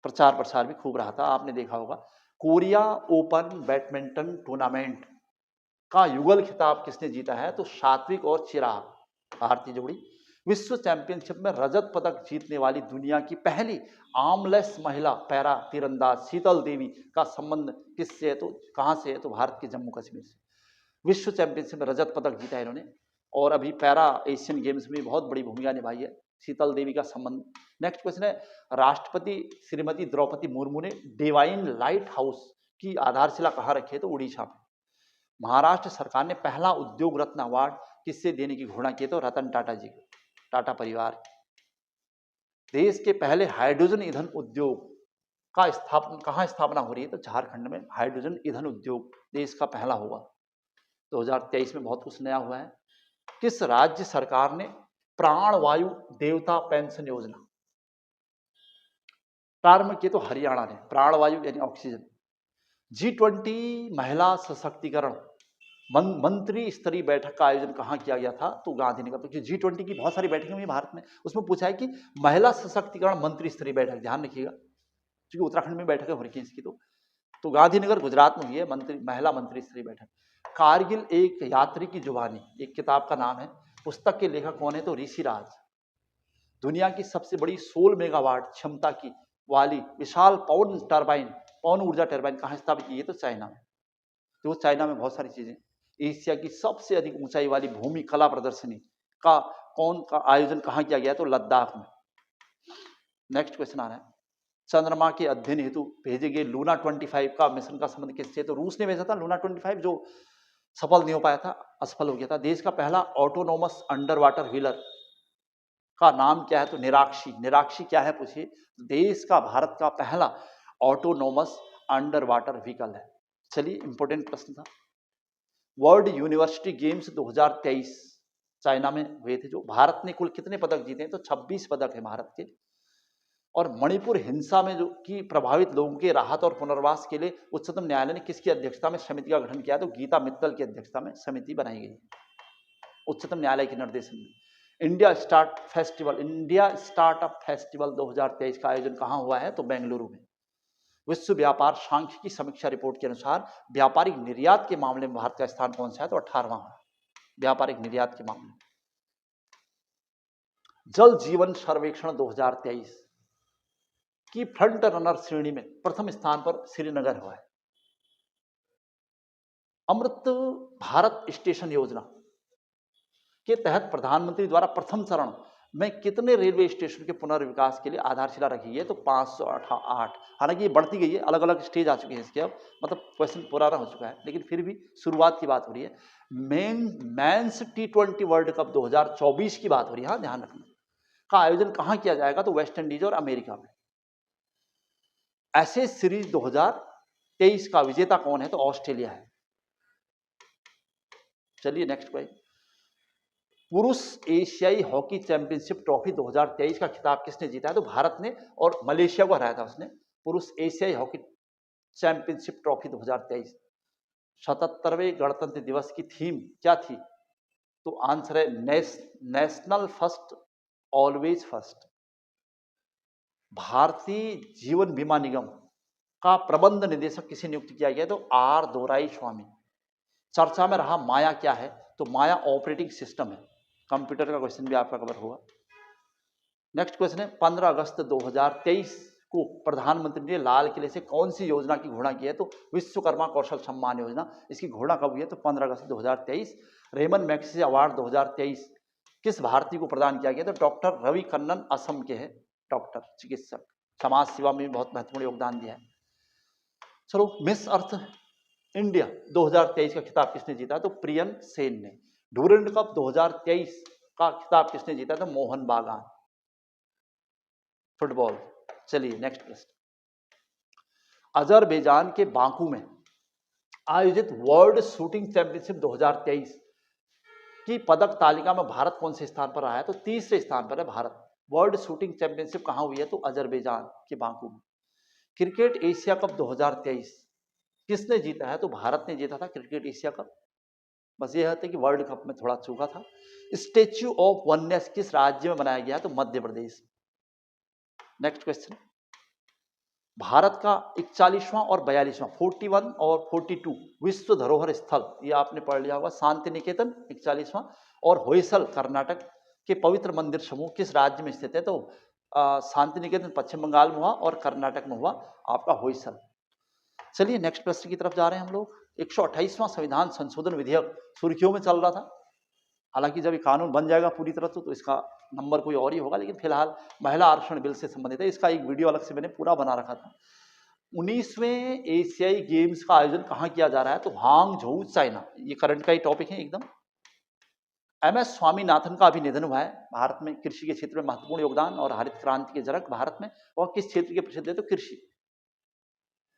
प्रचार प्रसार भी खूब रहा था, आपने देखा होगा। कोरिया ओपन बैडमिंटन टूर्नामेंट का युगल खिताब किसने जीता है? तो सात्विक और चिराग, भारतीय जोड़ी। विश्व चैंपियनशिप में रजत पदक जीतने वाली दुनिया की पहली आर्मलेस महिला पैरा तीरंदाज शीतल देवी का संबंध किससे है? तो कहां से है? तो भारत के जम्मू कश्मीर से। विश्व चैंपियनशिप में रजत पदक जीता है इन्होंने और अभी पैरा एशियन गेम्स में बहुत बड़ी भूमिका निभाई है शीतल देवी का संबंध। नेक्स्ट क्वेश्चन है, राष्ट्रपति श्रीमती द्रौपदी मुर्मू ने डिवाइन लाइट हाउस की आधारशिला कहाँ रखी है? तो उड़ीसा में। महाराष्ट्र सरकार ने पहला उद्योग रत्न अवार्ड किससे देने की घोषणा की? तो रतन टाटा जी को, टाटा परिवार। देश के पहले हाइड्रोजन ईंधन उद्योग का कहाँ स्थापना हो रही है? तो झारखंड में हाइड्रोजन ईंधन उद्योग देश का पहला होगा। 2023 में बहुत कुछ नया हुआ है। किस राज्य सरकार ने प्राणवायु देवता पेंशन योजना प्रारंभ की? तो हरियाणा ने, प्राणवायु यानी ऑक्सीजन। G20 महिला सशक्तिकरण मंत्री स्तरीय बैठक का आयोजन कहाँ किया गया था? तो गांधीनगर। क्योंकि G20 की बहुत सारी बैठकें हुई भारत में, उसमें पूछा है कि महिला सशक्तिकरण मंत्री स्तरीय बैठक, ध्यान रखिएगा क्योंकि उत्तराखंड में बैठकें हो रही हैं इसकी। तो गांधीनगर गुजरात में हुई है महिला मंत्री स्तरीय बैठक। कारगिल एक यात्री की जुबानी एक किताब का नाम है, पुस्तक के लेखक कौन है? तो ऋषिराज। दुनिया की सबसे बड़ी 16 मेगावाट क्षमता की वाली विशाल पवन ऊर्जा टर्बाइन कहाँ स्थापित की है? तो चाइना में। तो चाइना में बहुत सारी चीजें। एशिया की सबसे अधिक ऊंचाई वाली भूमि कला प्रदर्शनी का आयोजन कहाँ किया गया? तो लद्दाख में। नेक्स्ट क्वेश्चन आ रहा है, चंद्रमा के अध्ययन हेतु भेजे गए लूना 25 का मिशन का संबंध किससे? तो रूस ने भेजा था लूना 25, जो सफल नहीं हो पाया था, असफल हो गया था। देश का पहला ऑटोनोमस अंडर वाटर व्हीलर का नाम क्या है? तो निराक्षी। निराक्षी क्या है पूछिए? देश का, भारत का पहला ऑटोनोमस अंडर वाटर व्हीकल है। चलिए इंपोर्टेंट प्रश्न था। वर्ल्ड यूनिवर्सिटी गेम्स 2023 चाइना में हुए थे, जो भारत ने कुल कितने पदक जीते हैं? तो 26 पदक है भारत के। और मणिपुर हिंसा में जो कि प्रभावित लोगों के राहत और पुनर्वास के लिए उच्चतम न्यायालय ने किसकी अध्यक्षता में समिति का गठन किया? तो गीता मित्तल की अध्यक्षता में समिति बनाई गई उच्चतम न्यायालय के निर्देशन में। इंडिया स्टार्टअप फेस्टिवल 2023 का आयोजन कहाँ हुआ है? तो बेंगलुरु में। विश्व व्यापार सांख्य की समीक्षा रिपोर्ट के अनुसार व्यापारिक निर्यात के मामले में भारत का स्थान कौन सा है? तो 18वां व्यापारिक निर्यात के मामले में। जल जीवन सर्वेक्षण 2023 की फ्रंट रनर श्रेणी में प्रथम स्थान पर श्रीनगर हुआ है। अमृत भारत स्टेशन योजना के तहत प्रधानमंत्री द्वारा प्रथम चरण में कितने रेलवे स्टेशन के पुनर्विकास के लिए आधारशिला रखी है? तो 508। हालांकि ये बढ़ती गई है, अलग अलग स्टेज आ चुके हैं इसके, अब मतलब क्वेश्चन पुराना हो चुका है, लेकिन फिर भी शुरुआत की बात हो रही है। मेंस T20 वर्ल्ड कप 2024 की बात हो रही है, हाँ ध्यान रखना, का आयोजन कहाँ किया जाएगा? तो वेस्ट इंडीज और अमेरिका में। एशेज सीरीज 2023 का विजेता कौन है? तो ऑस्ट्रेलिया है। चलिए नेक्स्ट क्वेश्चन, पुरुष एशियाई हॉकी चैंपियनशिप ट्रॉफी 2023 का खिताब किसने जीता है? तो भारत ने, और मलेशिया को हराया था उसने। पुरुष एशियाई हॉकी चैंपियनशिप ट्रॉफी 2023। 77वें गणतंत्र दिवस की थीम क्या थी? तो आंसर है national first always first. Bharatiya Jeevan बीमा निगम का प्रबंध निदेशक किसे नियुक्त किया गया? तो आर दोराई स्वामी। चर्चा में रहा माया क्या है? तो माया ऑपरेटिंग सिस्टम है। कंप्यूटर का क्वेश्चन भी आपका कवर होगा। नेक्स्ट क्वेश्चन है 15 अगस्त 2023 को प्रधानमंत्री ने लाल किले से कौन सी योजना की घोषणा की है? तो विश्वकर्मा कौशल सम्मान योजना। इसकी घोषणा कब हुई है? तो 15 अगस्त 2023। रेमन मैग्सेसे अवार्ड 2023 किस भारतीय को प्रदान किया गया? तो डॉक्टर रवि कन्नन, असम के हैं डॉक्टर, चिकित्सक, समाज सेवा में भी बहुत महत्वपूर्ण योगदान दिया है। चलो, मिस अर्थ इंडिया 2023 का खिताब किसने जीता? तो प्रियन सेन ने। डूरंड कप 2023 का खिताब किसने जीता? तो मोहन बागान, फुटबॉल। चलिए नेक्स्ट प्रश्न। अजरबैजान के बाकू में आयोजित वर्ल्ड शूटिंग चैंपियनशिप 2023 की पदक तालिका में भारत कौन से स्थान पर रहा है? तो तीसरे स्थान पर है भारत। वर्ल्ड शूटिंग चैंपियनशिप कहां हुई है? तो अजरबैजान के बाकू में। क्रिकेट एशिया कप 2023 किसने जीता है? तो भारत ने जीता था क्रिकेट एशिया कप। बस ये है कि वर्ल्ड कप में थोड़ा चूका था। स्टैच्यू ऑफ वननेस किस राज्य में बनाया गया है? तो मध्य प्रदेश। Next question. भारत का 41वां और 42वां 41 और 42 विश्व धरोहर स्थल, ये आपने पढ़ लिया होगा, शांति निकेतन 41वां और होयसल कर्नाटक के पवित्र मंदिर समूह किस राज्य में स्थित है? तो शांति निकेतन पश्चिम बंगाल में हुआ और कर्नाटक में हुआ आपका होयसल। चलिए नेक्स्ट प्रश्न की तरफ जा रहे हैं हम लोग। 128वां संविधान संशोधन विधेयक सुर्खियों में चल रहा था। हालांकि जब ये कानून बन जाएगा पूरी तरह तो इसका नंबर कोई और ही होगा, लेकिन फिलहाल महिला आरक्षण बिल से संबंधित है। इसका एक वीडियो अलग से मैंने पूरा बना रखा था। 19वें एशियाई गेम्स का आयोजन कहाँ किया जा रहा है? तो हांगझोउ, चाइना। ये करंट का ही टॉपिक है एकदम। MS स्वामीनाथन का अभी निधन हुआ है। भारत में कृषि के क्षेत्र में महत्वपूर्ण योगदान और हरित क्रांति के जनक भारत में। और किस क्षेत्र के प्रसिद्ध है? तो कृषि।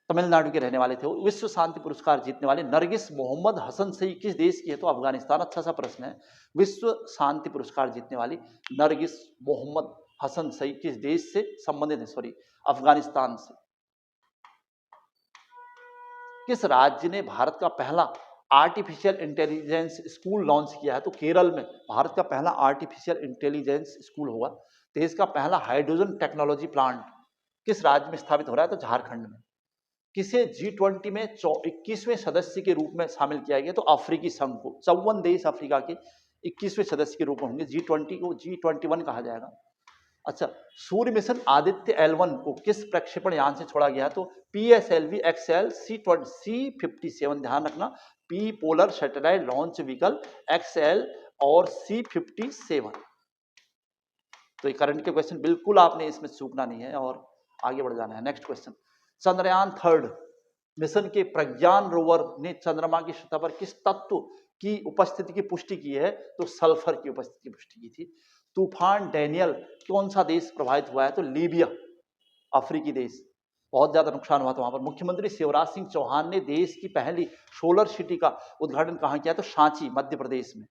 तमिलनाडु के रहने वाले थे वो। विश्व शांति पुरस्कार जीतने वाले नरगिस मोहम्मद हसन सईद किस देश की है? तो अफगानिस्तान। अच्छा सा प्रश्न है। विश्व शांति पुरस्कार जीतने वाली नरगिस मोहम्मद हसन सईद किस देश से संबंधित है? सॉरी, अफगानिस्तान से। किस राज्य ने भारत का पहला आर्टिफिशियल इंटेलिजेंस स्कूल लॉन्च किया है? तो केरल में भारत का पहला आर्टिफिशियल इंटेलिजेंस स्कूल होगा। देश का पहला हाइड्रोजन टेक्नोलॉजी प्लांट किस राज्य में स्थापित हो रहा है? तो झारखंड में। किसे G20 में 21वें सदस्य के रूप में शामिल किया गया? तो अफ्रीकी संघ को। 54 देश अफ्रीका के 21वें सदस्य के रूप में होंगे। G20 को G21 कहा जाएगा। अच्छा, सूर्य मिशन आदित्य L1 को किस प्रक्षेपण यान से छोड़ा गया? तो PSLV XL C57। ध्यान रखना, P polar satellite launch vehicle XL और C57। तो ये करंट के क्वेश्चन बिल्कुल आपने इसमें चूकना नहीं है और आगे बढ़ जाना है। Next question. चंद्रयान 3 मिशन के प्रज्ञान रोवर ने चंद्रमा की सतह पर किस तत्व की उपस्थिति की पुष्टि की है? तो सल्फर की उपस्थिति की पुष्टि की थी। तूफान डैनियल कौन सा देश प्रभावित हुआ है? तो लीबिया, अफ्रीकी देश। बहुत ज्यादा नुकसान हुआ था वहां पर। मुख्यमंत्री शिवराज सिंह चौहान ने देश की पहली सोलर सिटी का उद्घाटन कहां किया? तो सांची, मध्य प्रदेश में।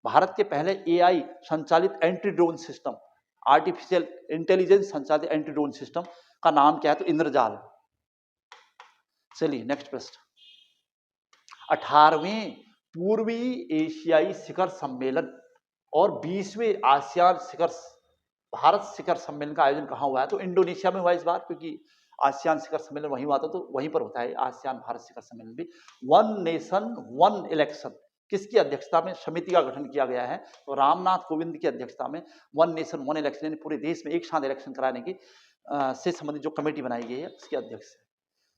भारत के पहले AI संचालित anti drone system, artificial intelligence संचालित एंटी ड्रोन सिस्टम का नाम क्या है? तो इंद्रजाल। चलिए नेक्स्ट प्रश्न। 18वें पूर्वी एशियाई शिखर सम्मेलन और 20वें आसियान शिखर भारत शिखर सम्मेलन का आयोजन कहाँ हुआ है? तो इंडोनेशिया में हुआ इस बार, क्योंकि आसियान शिखर सम्मेलन वहीं हुआ था तो वहीं पर होता है आसियान भारत शिखर सम्मेलन भी। वन नेशन वन इलेक्शन किसकी अध्यक्षता में समिति का गठन किया गया है? तो रामनाथ कोविंद की अध्यक्षता में वन नेशन वन इलेक्शन यानी पूरे देश में एक साथ इलेक्शन कराने की से संबंधित जो कमेटी बनाई गई है उसके अध्यक्ष है।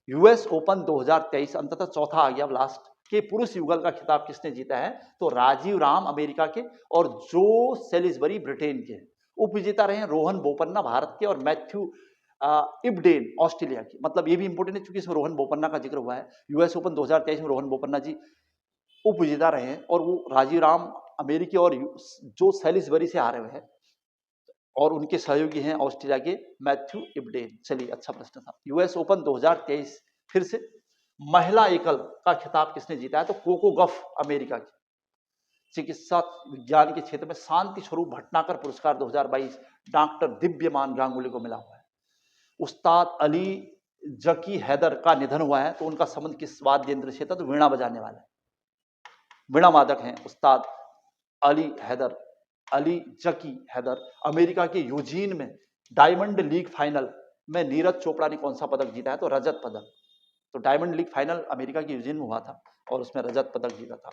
US ओपन 2023 अंततः चौथा आ गया, लास्ट के पुरुष युगल का खिताब किसने जीता है? तो राजीव राम अमेरिका के और जो सेलिसबरी ब्रिटेन के। उपविजेता रहे रोहन बोपन्ना भारत के और मैथ्यू इब्डेन ऑस्ट्रेलिया के। मतलब ये भी इंपोर्टेंट है क्योंकि इसमें रोहन बोपन्ना का जिक्र हुआ है। US ओपन 2023 में रोहन बोपन्ना जी उपविजेता रहे हैं और वो राजीव राम अमेरिकी और जो सेलिसबरी से हारे हुए हैं और उनके सहयोगी हैं ऑस्ट्रेलिया के मैथ्यू इब्डेन। चलिए अच्छा प्रश्न था। US ओपन 2023 फिर से महिला एकल का खिताब किसने जीता है? तो कोको गफ अमेरिका की। चिकित्सा विज्ञान के क्षेत्र में शांति स्वरूप भटनागर पुरस्कार 2022 डॉक्टर दिव्यमान गांगुली को मिला हुआ है। उस्ताद अली जकी हैदर का निधन हुआ है, तो उनका संबंध किस वाद्य यंत्र से था? तो वीणा बजाने वाला है, वीणा वादक हैं उस्ताद अली जकी हैदर। अमेरिका के यूजीन में डायमंड लीग फाइनल में नीरज चोपड़ा ने कौन सा पदक जीता है? तो रजत पदक। तो डायमंड लीग फाइनल अमेरिका के यूजीन में हुआ था और उसमें रजत पदक जीता था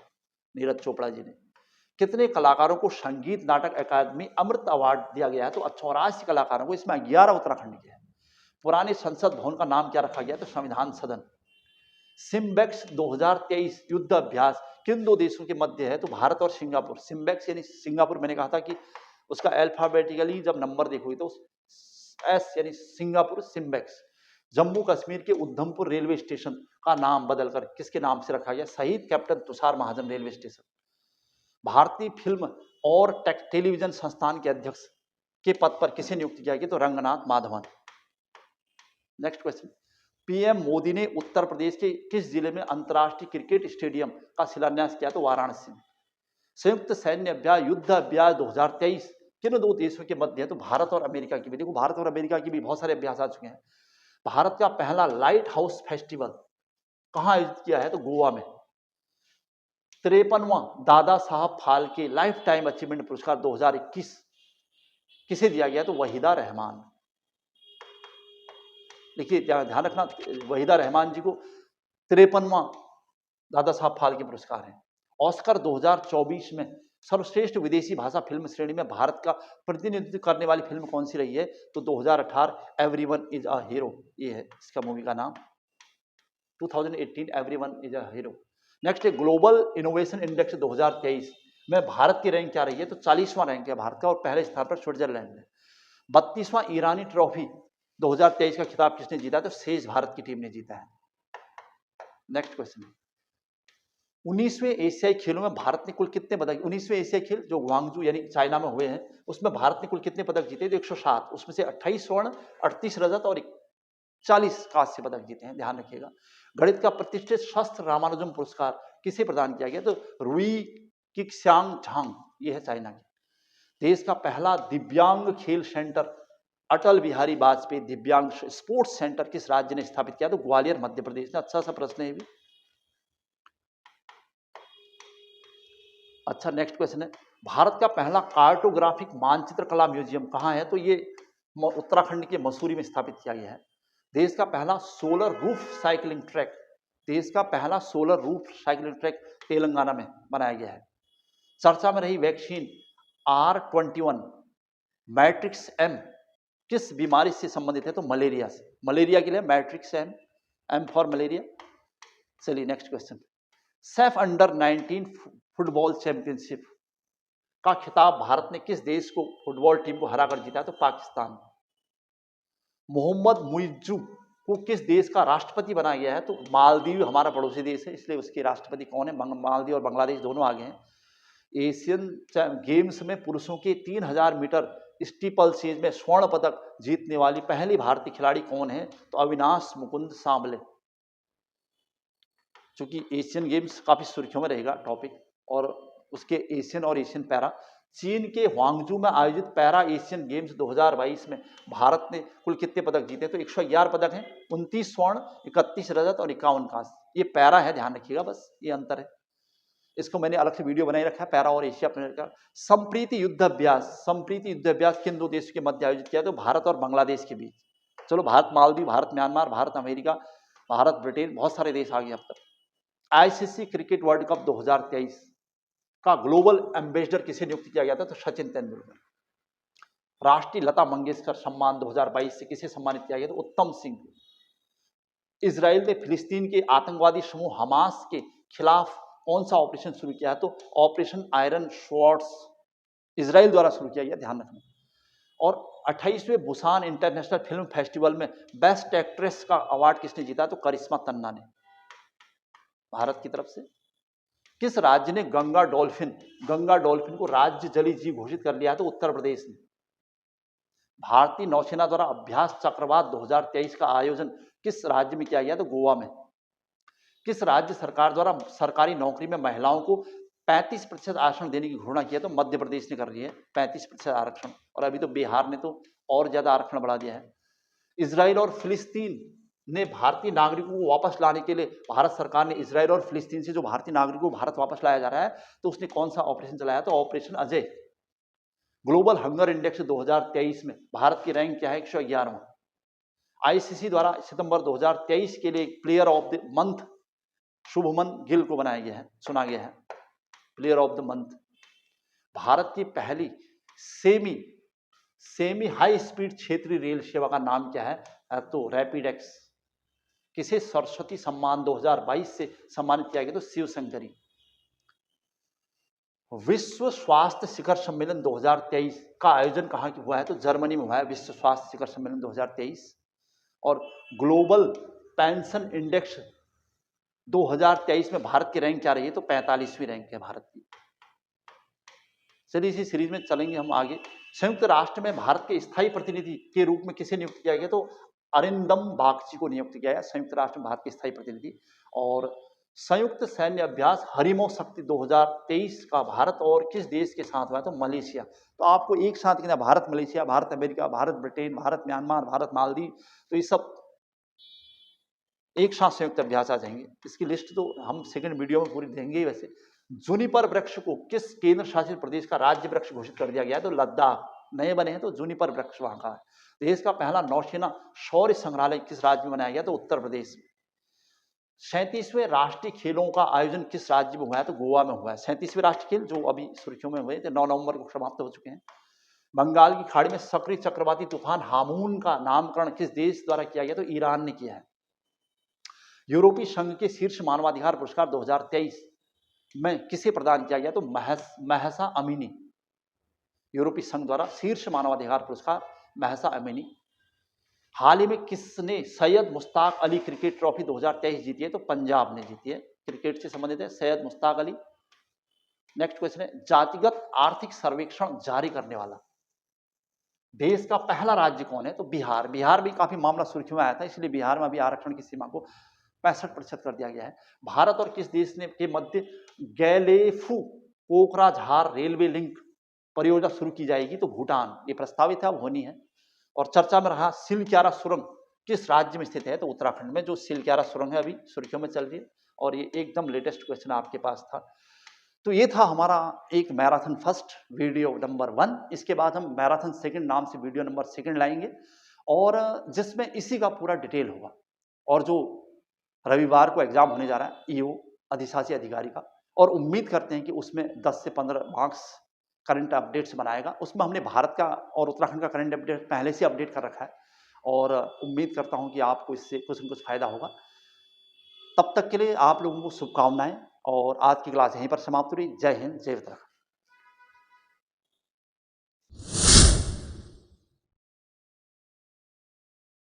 नीरज चोपड़ा जी ने। कितने कलाकारों को संगीत नाटक अकादमी अमृत अवार्ड दिया गया है? तो 84 कलाकारों को, इसमें 11 उत्तराखंड के हैं। पुराने संसद भवन का नाम क्या रखा गया? तो संविधान सदन। सिम्बेक्स 2023 युद्ध अभ्यास किन दो देशों के मध्य है? तो भारत और सिंगापुर। सिम्बेक्स यानी सिंगापुर, मैंने कहा था कि उसका अल्फाबेटिकली जब नंबर देखोगे तो एस यानी सिंगापुर, सिम्बेक्स। जम्मू कश्मीर के उधमपुर रेलवे स्टेशन का नाम बदलकर किसके नाम से रखा गया? शहीद कैप्टन तुषार महाजन रेलवे स्टेशन। भारतीय फिल्म और टेलीविजन संस्थान के अध्यक्ष के पद पर किसे नियुक्त किया गया? तो Ranganath Madhavan. Next question, PM Modi ने उत्तर प्रदेश के किस जिले में अंतर्राष्ट्रीय क्रिकेट स्टेडियम का शिलान्यास किया? तो वाराणसी में। संयुक्त सैन्य अभ्यास युद्ध अभ्यास 2023 किन दो देशों के मध्य है? तो भारत और अमेरिका की भी। देखो, भारत और अमेरिका की भी बहुत सारे अभ्यास आ चुके हैं। भारत का पहला लाइट हाउस फेस्टिवल कहां आयोजित किया है? तो गोवा में। 53वां Dada Saheb Phalke life time achievement पुरस्कार 2021 किसे दिया गया? तो वहीदा रहमान। देखिए, ध्यान रखना, वहीदा रहमान जी को 53वां दादा साहब फाल्के पुरस्कार है। ऑस्कर 2024 में सर्वश्रेष्ठ विदेशी भाषा फिल्म श्रेणी में भारत का प्रतिनिधित्व करने वाली फिल्म कौन सी रही है? तो 2018 एवरीवन इज अ हीरो, ये है इसका मूवी का नाम। 2018 everyone is a hero. Next है ग्लोबल इनोवेशन इंडेक्स 2023 में भारत की रैंक क्या रही है? तो 40वां रैंक है भारत का और पहले स्थान पर स्विट्जरलैंड है। 32वां ईरानी ट्रॉफी 2023 का खिताब किसने जीता? तो शेष भारत की टीम ने जीता है। नेक्स्ट क्वेश्चन, 19वें एशियाई खेलों में भारत ने कुल कितने पदक? 19वें एशियाई खेल जो ग्वांगजू यानी चाइना में हुए हैं, उसमें भारत ने कुल कितने पदक जीते? तो 107, उसमें से 28 स्वर्ण, 38 रजत और 40 कांस्य पदक जीते हैं, ध्यान रखिएगा। गणित का प्रतिष्ठित शास्त्र रामानुजम पुरस्कार किसे प्रदान किया गया? तो रुई किक्स्यांग झांग, ये है चाइना की। देश का पहला दिव्यांग खेल सेंटर अटल बिहारी वाजपेयी दिव्यांग स्पोर्ट्स सेंटर किस राज्य ने स्थापित किया? तो ग्वालियर मध्य प्रदेश ने। अच्छा सा प्रश्न है भी। अच्छा, नेक्स्ट क्वेश्चन है, भारत का पहला कार्टोग्राफिक मानचित्र कला म्यूजियम कहाँ है? तो ये उत्तराखंड के मसूरी में स्थापित किया गया है। देश का पहला सोलर रूफ साइकिलिंग ट्रैक, देश का पहला solar roof cycling track Telangana में बनाया गया है। चर्चा में रही वैक्सीन R21 मैट्रिक्स एम किस बीमारी से संबंधित है? तो मलेरिया से। मलेरिया के लिए मैट्रिक्स एम फॉर मलेरिया। चलिए next question, safe under 19 football championship का खिताब भारत ने किस देश को फुटबॉल टीम को हराकर जीता? तो पाकिस्तान। मोहम्मद मुइज्जू को किस देश का राष्ट्रपति बनाया गया है? तो मालदीव हमारा पड़ोसी देश है, इसलिए उसके राष्ट्रपति कौन है? मालदीव और बांग्लादेश दोनों आगे हैं। एशियन गेम्स में पुरुषों के 3000 मीटर स्टीपल चेज में स्वर्ण पदक जीतने वाली पहली भारतीय खिलाड़ी कौन है? तो अविनाश मुकुंद सांबले। चूंकि एशियन गेम्स काफी सुर्खियों में रहेगा टॉपिक, और उसके एशियन और एशियन पैरा, चीन के ह्वांगजू में आयोजित पैरा एशियन गेम्स 2022 में भारत ने कुल कितने पदक जीते? तो 111 पदक हैं, 29 स्वर्ण, 31 रजत और 51 कांस्य। ये पैरा है, ध्यान रखिएगा, बस ये अंतर है। इसको मैंने अलग से वीडियो बनाई रखा है, पैरा और एशिया प्लेयर का। संप्रीति युद्ध अभ्यास किन दो देशों के मध्य आयोजित किया? तो भारत और बांग्लादेश के बीच। चलो, Bharat Maldives, Bharat Myanmar, Bharat America, Bharat Britain, बहुत सारे देश आ गए अब तक। आईसीसी क्रिकेट वर्ल्ड कप 2023 का ग्लोबल एम्बेसडर किसे नियुक्त किया गया था? तो सचिन तेंदुलकर। राष्ट्रीय लता मंगेशकर सम्मान 2022 से किसे सम्मानित किया गया? तो उत्तम सिंह। इजराइल ने फिलिस्तीन के आतंकवादी समूह हमास के खिलाफ कौन सा ऑपरेशन शुरू किया है? तो ऑपरेशन आयरन स्वॉर्ड्स इजराइल द्वारा शुरू किया गया, ध्यान रखना। और 28वें बुसान इंटरनेशनल फिल्म फेस्टिवल में बेस्ट एक्ट्रेस का अवार्ड किसने जीता? तो करिश्मा तन्ना ने, भारत की तरफ से। किस राज्य ने गंगा डॉल्फिन को राज्य जलीय जीव घोषित कर लिया है? तो उत्तर प्रदेश ने। भारतीय नौसेना द्वारा अभ्यास चक्रवात 2023 का आयोजन किस राज्य में किया गया? तो गोवा में। किस राज्य सरकार द्वारा सरकारी नौकरी में महिलाओं को 35% आरक्षण देने की घोषणा किया, तो मध्य प्रदेश ने कर रही है 35% आरक्षण, और अभी तो बिहार ने तो और ज्यादा आरक्षण बढ़ा दिया है। इजराइल और फिलिस्तीन ने भारतीय नागरिकों को वापस लाने के लिए, भारत सरकार ने इजराइल और फिलिस्तीन से जो भारतीय नागरिकों को भारत वापस लाया जा रहा है, तो उसने कौन सा ऑपरेशन चलाया? तो operation Ajay. Global hunger index 2023 में भारत की रैंक क्या है? 111वां। आईसीसी द्वारा सितंबर 2023 के लिए एक player of the month Shubman Gill को बनाया गया है, चुना गया है player of the month. Bharat की पहली सेमी हाई स्पीड क्षेत्रीय रेल सेवा का नाम क्या है? तो रैपिड एक्स। किसे सरस्वती सम्मान 2022 से सम्मानित किया गया? तो शिवशंकरी। विश्व स्वास्थ्य शिखर सम्मेलन 2023 का आयोजन कहाँ हुआ है? तो जर्मनी में हुआ है विश्व स्वास्थ्य शिखर सम्मेलन 2023। और ग्लोबल पेंशन इंडेक्स 2023 में भारत की रैंक क्या रही है? तो 45वीं रैंक है भारत की। चलिए इसी सीरीज में चलेंगे हम आगे। संयुक्त राष्ट्र में भारत के स्थायी प्रतिनिधि के रूप में किसे नियुक्त किया गया? तो अरिंदम बागची को नियुक्त किया गया संयुक्त राष्ट्र में भारत के स्थायी प्रतिनिधि। और संयुक्त सैन्य अभ्यास हरिमो शक्ति 2023 का भारत और किस देश के साथ हुआ? तो मलेशिया। तो आपको एक साथ कहना, Bharat Malaysia, Bharat America, Bharat Britain, Bharat Myanmar, Bharat Maldives, तो ये सब एक साथ संयुक्त अभ्यास आ जाएंगे। इसकी लिस्ट तो हम सेकंड वीडियो में पूरी देंगे ही। वैसे जूनिपर वृक्ष को किस केंद्र शासित प्रदेश का राज्य वृक्ष घोषित कर दिया गया है? तो लद्दाख। नए बने हैं तो जूनिपर वृक्ष वहां का है। देश का पहला नौसेना शौर्य संग्रहालय किस राज्य में बनाया गया? तो उत्तर प्रदेश में। 37वें राष्ट्रीय खेलों का आयोजन किस राज्य में हुआ है? तो गोवा में हुआ है। 37वें राष्ट्रीय खेल जो अभी सुर्खियों में हुए थे, 9 नवंबर को समाप्त हो चुके हैं। बंगाल की खाड़ी में सक्रिय चक्रवाती तूफान हामून का नामकरण किस देश द्वारा किया गया? तो ईरान ने किया है। यूरोपीय संघ के शीर्ष मानवाधिकार पुरस्कार 2023 में किसे प्रदान किया गया? तो महसा अमीनी। यूरोपीय संघ द्वारा शीर्ष मानवाधिकार पुरस्कार महसा अमीनी। हाल ही में किसने सैयद मुश्ताक अली क्रिकेट ट्रॉफी 2023 जीती है? तो पंजाब ने जीती है। क्रिकेट से संबंधित है सैयद मुश्ताक अली। नेक्स्ट क्वेश्चन है, जातिगत आर्थिक सर्वेक्षण जारी करने वाला देश का पहला राज्य कौन है? तो बिहार। बिहार भी काफी मामला सुर्खियों में आया था, इसलिए बिहार में भी आरक्षण की सीमा को 65% कर दिया गया है। भारत और किस देश ने के मध्य गैलेफू कोकराझार रेलवे लिंक परियोजना शुरू की जाएगी? तो भूटान। ये प्रस्तावित है, अब होनी है। और चर्चा में रहा सिलक्यारा सुरंग किस राज्य में स्थित है? तो उत्तराखंड में। जो सिलक्यारा सुरंग है अभी सुर्खियों में चल रही है, और ये एकदम लेटेस्ट क्वेश्चन आपके पास था। तो ये था हमारा एक मैराथन फर्स्ट वीडियो नंबर 1। इसके बाद हम मैराथन सेकंड नाम से वीडियो नंबर 2 लाएंगे, और जिसमें इसी का पूरा डिटेल होगा। और जो रविवार को एग्जाम होने जा रहा है ईओ अधिशासी अधिकारी का, और उम्मीद करते हैं कि उसमें 10 से 15 मार्क्स करंट अपडेट्स बनाएगा। उसमें हमने भारत का और उत्तराखंड का करंट अपडेट पहले से अपडेट कर रखा है, और उम्मीद करता हूं कि आपको इससे कुछ न कुछ फायदा होगा। तब तक के लिए आप लोगों को शुभकामनाएं, और आज की क्लास यहीं पर समाप्त हुई। जय हिंद, जय उत्तराखंड।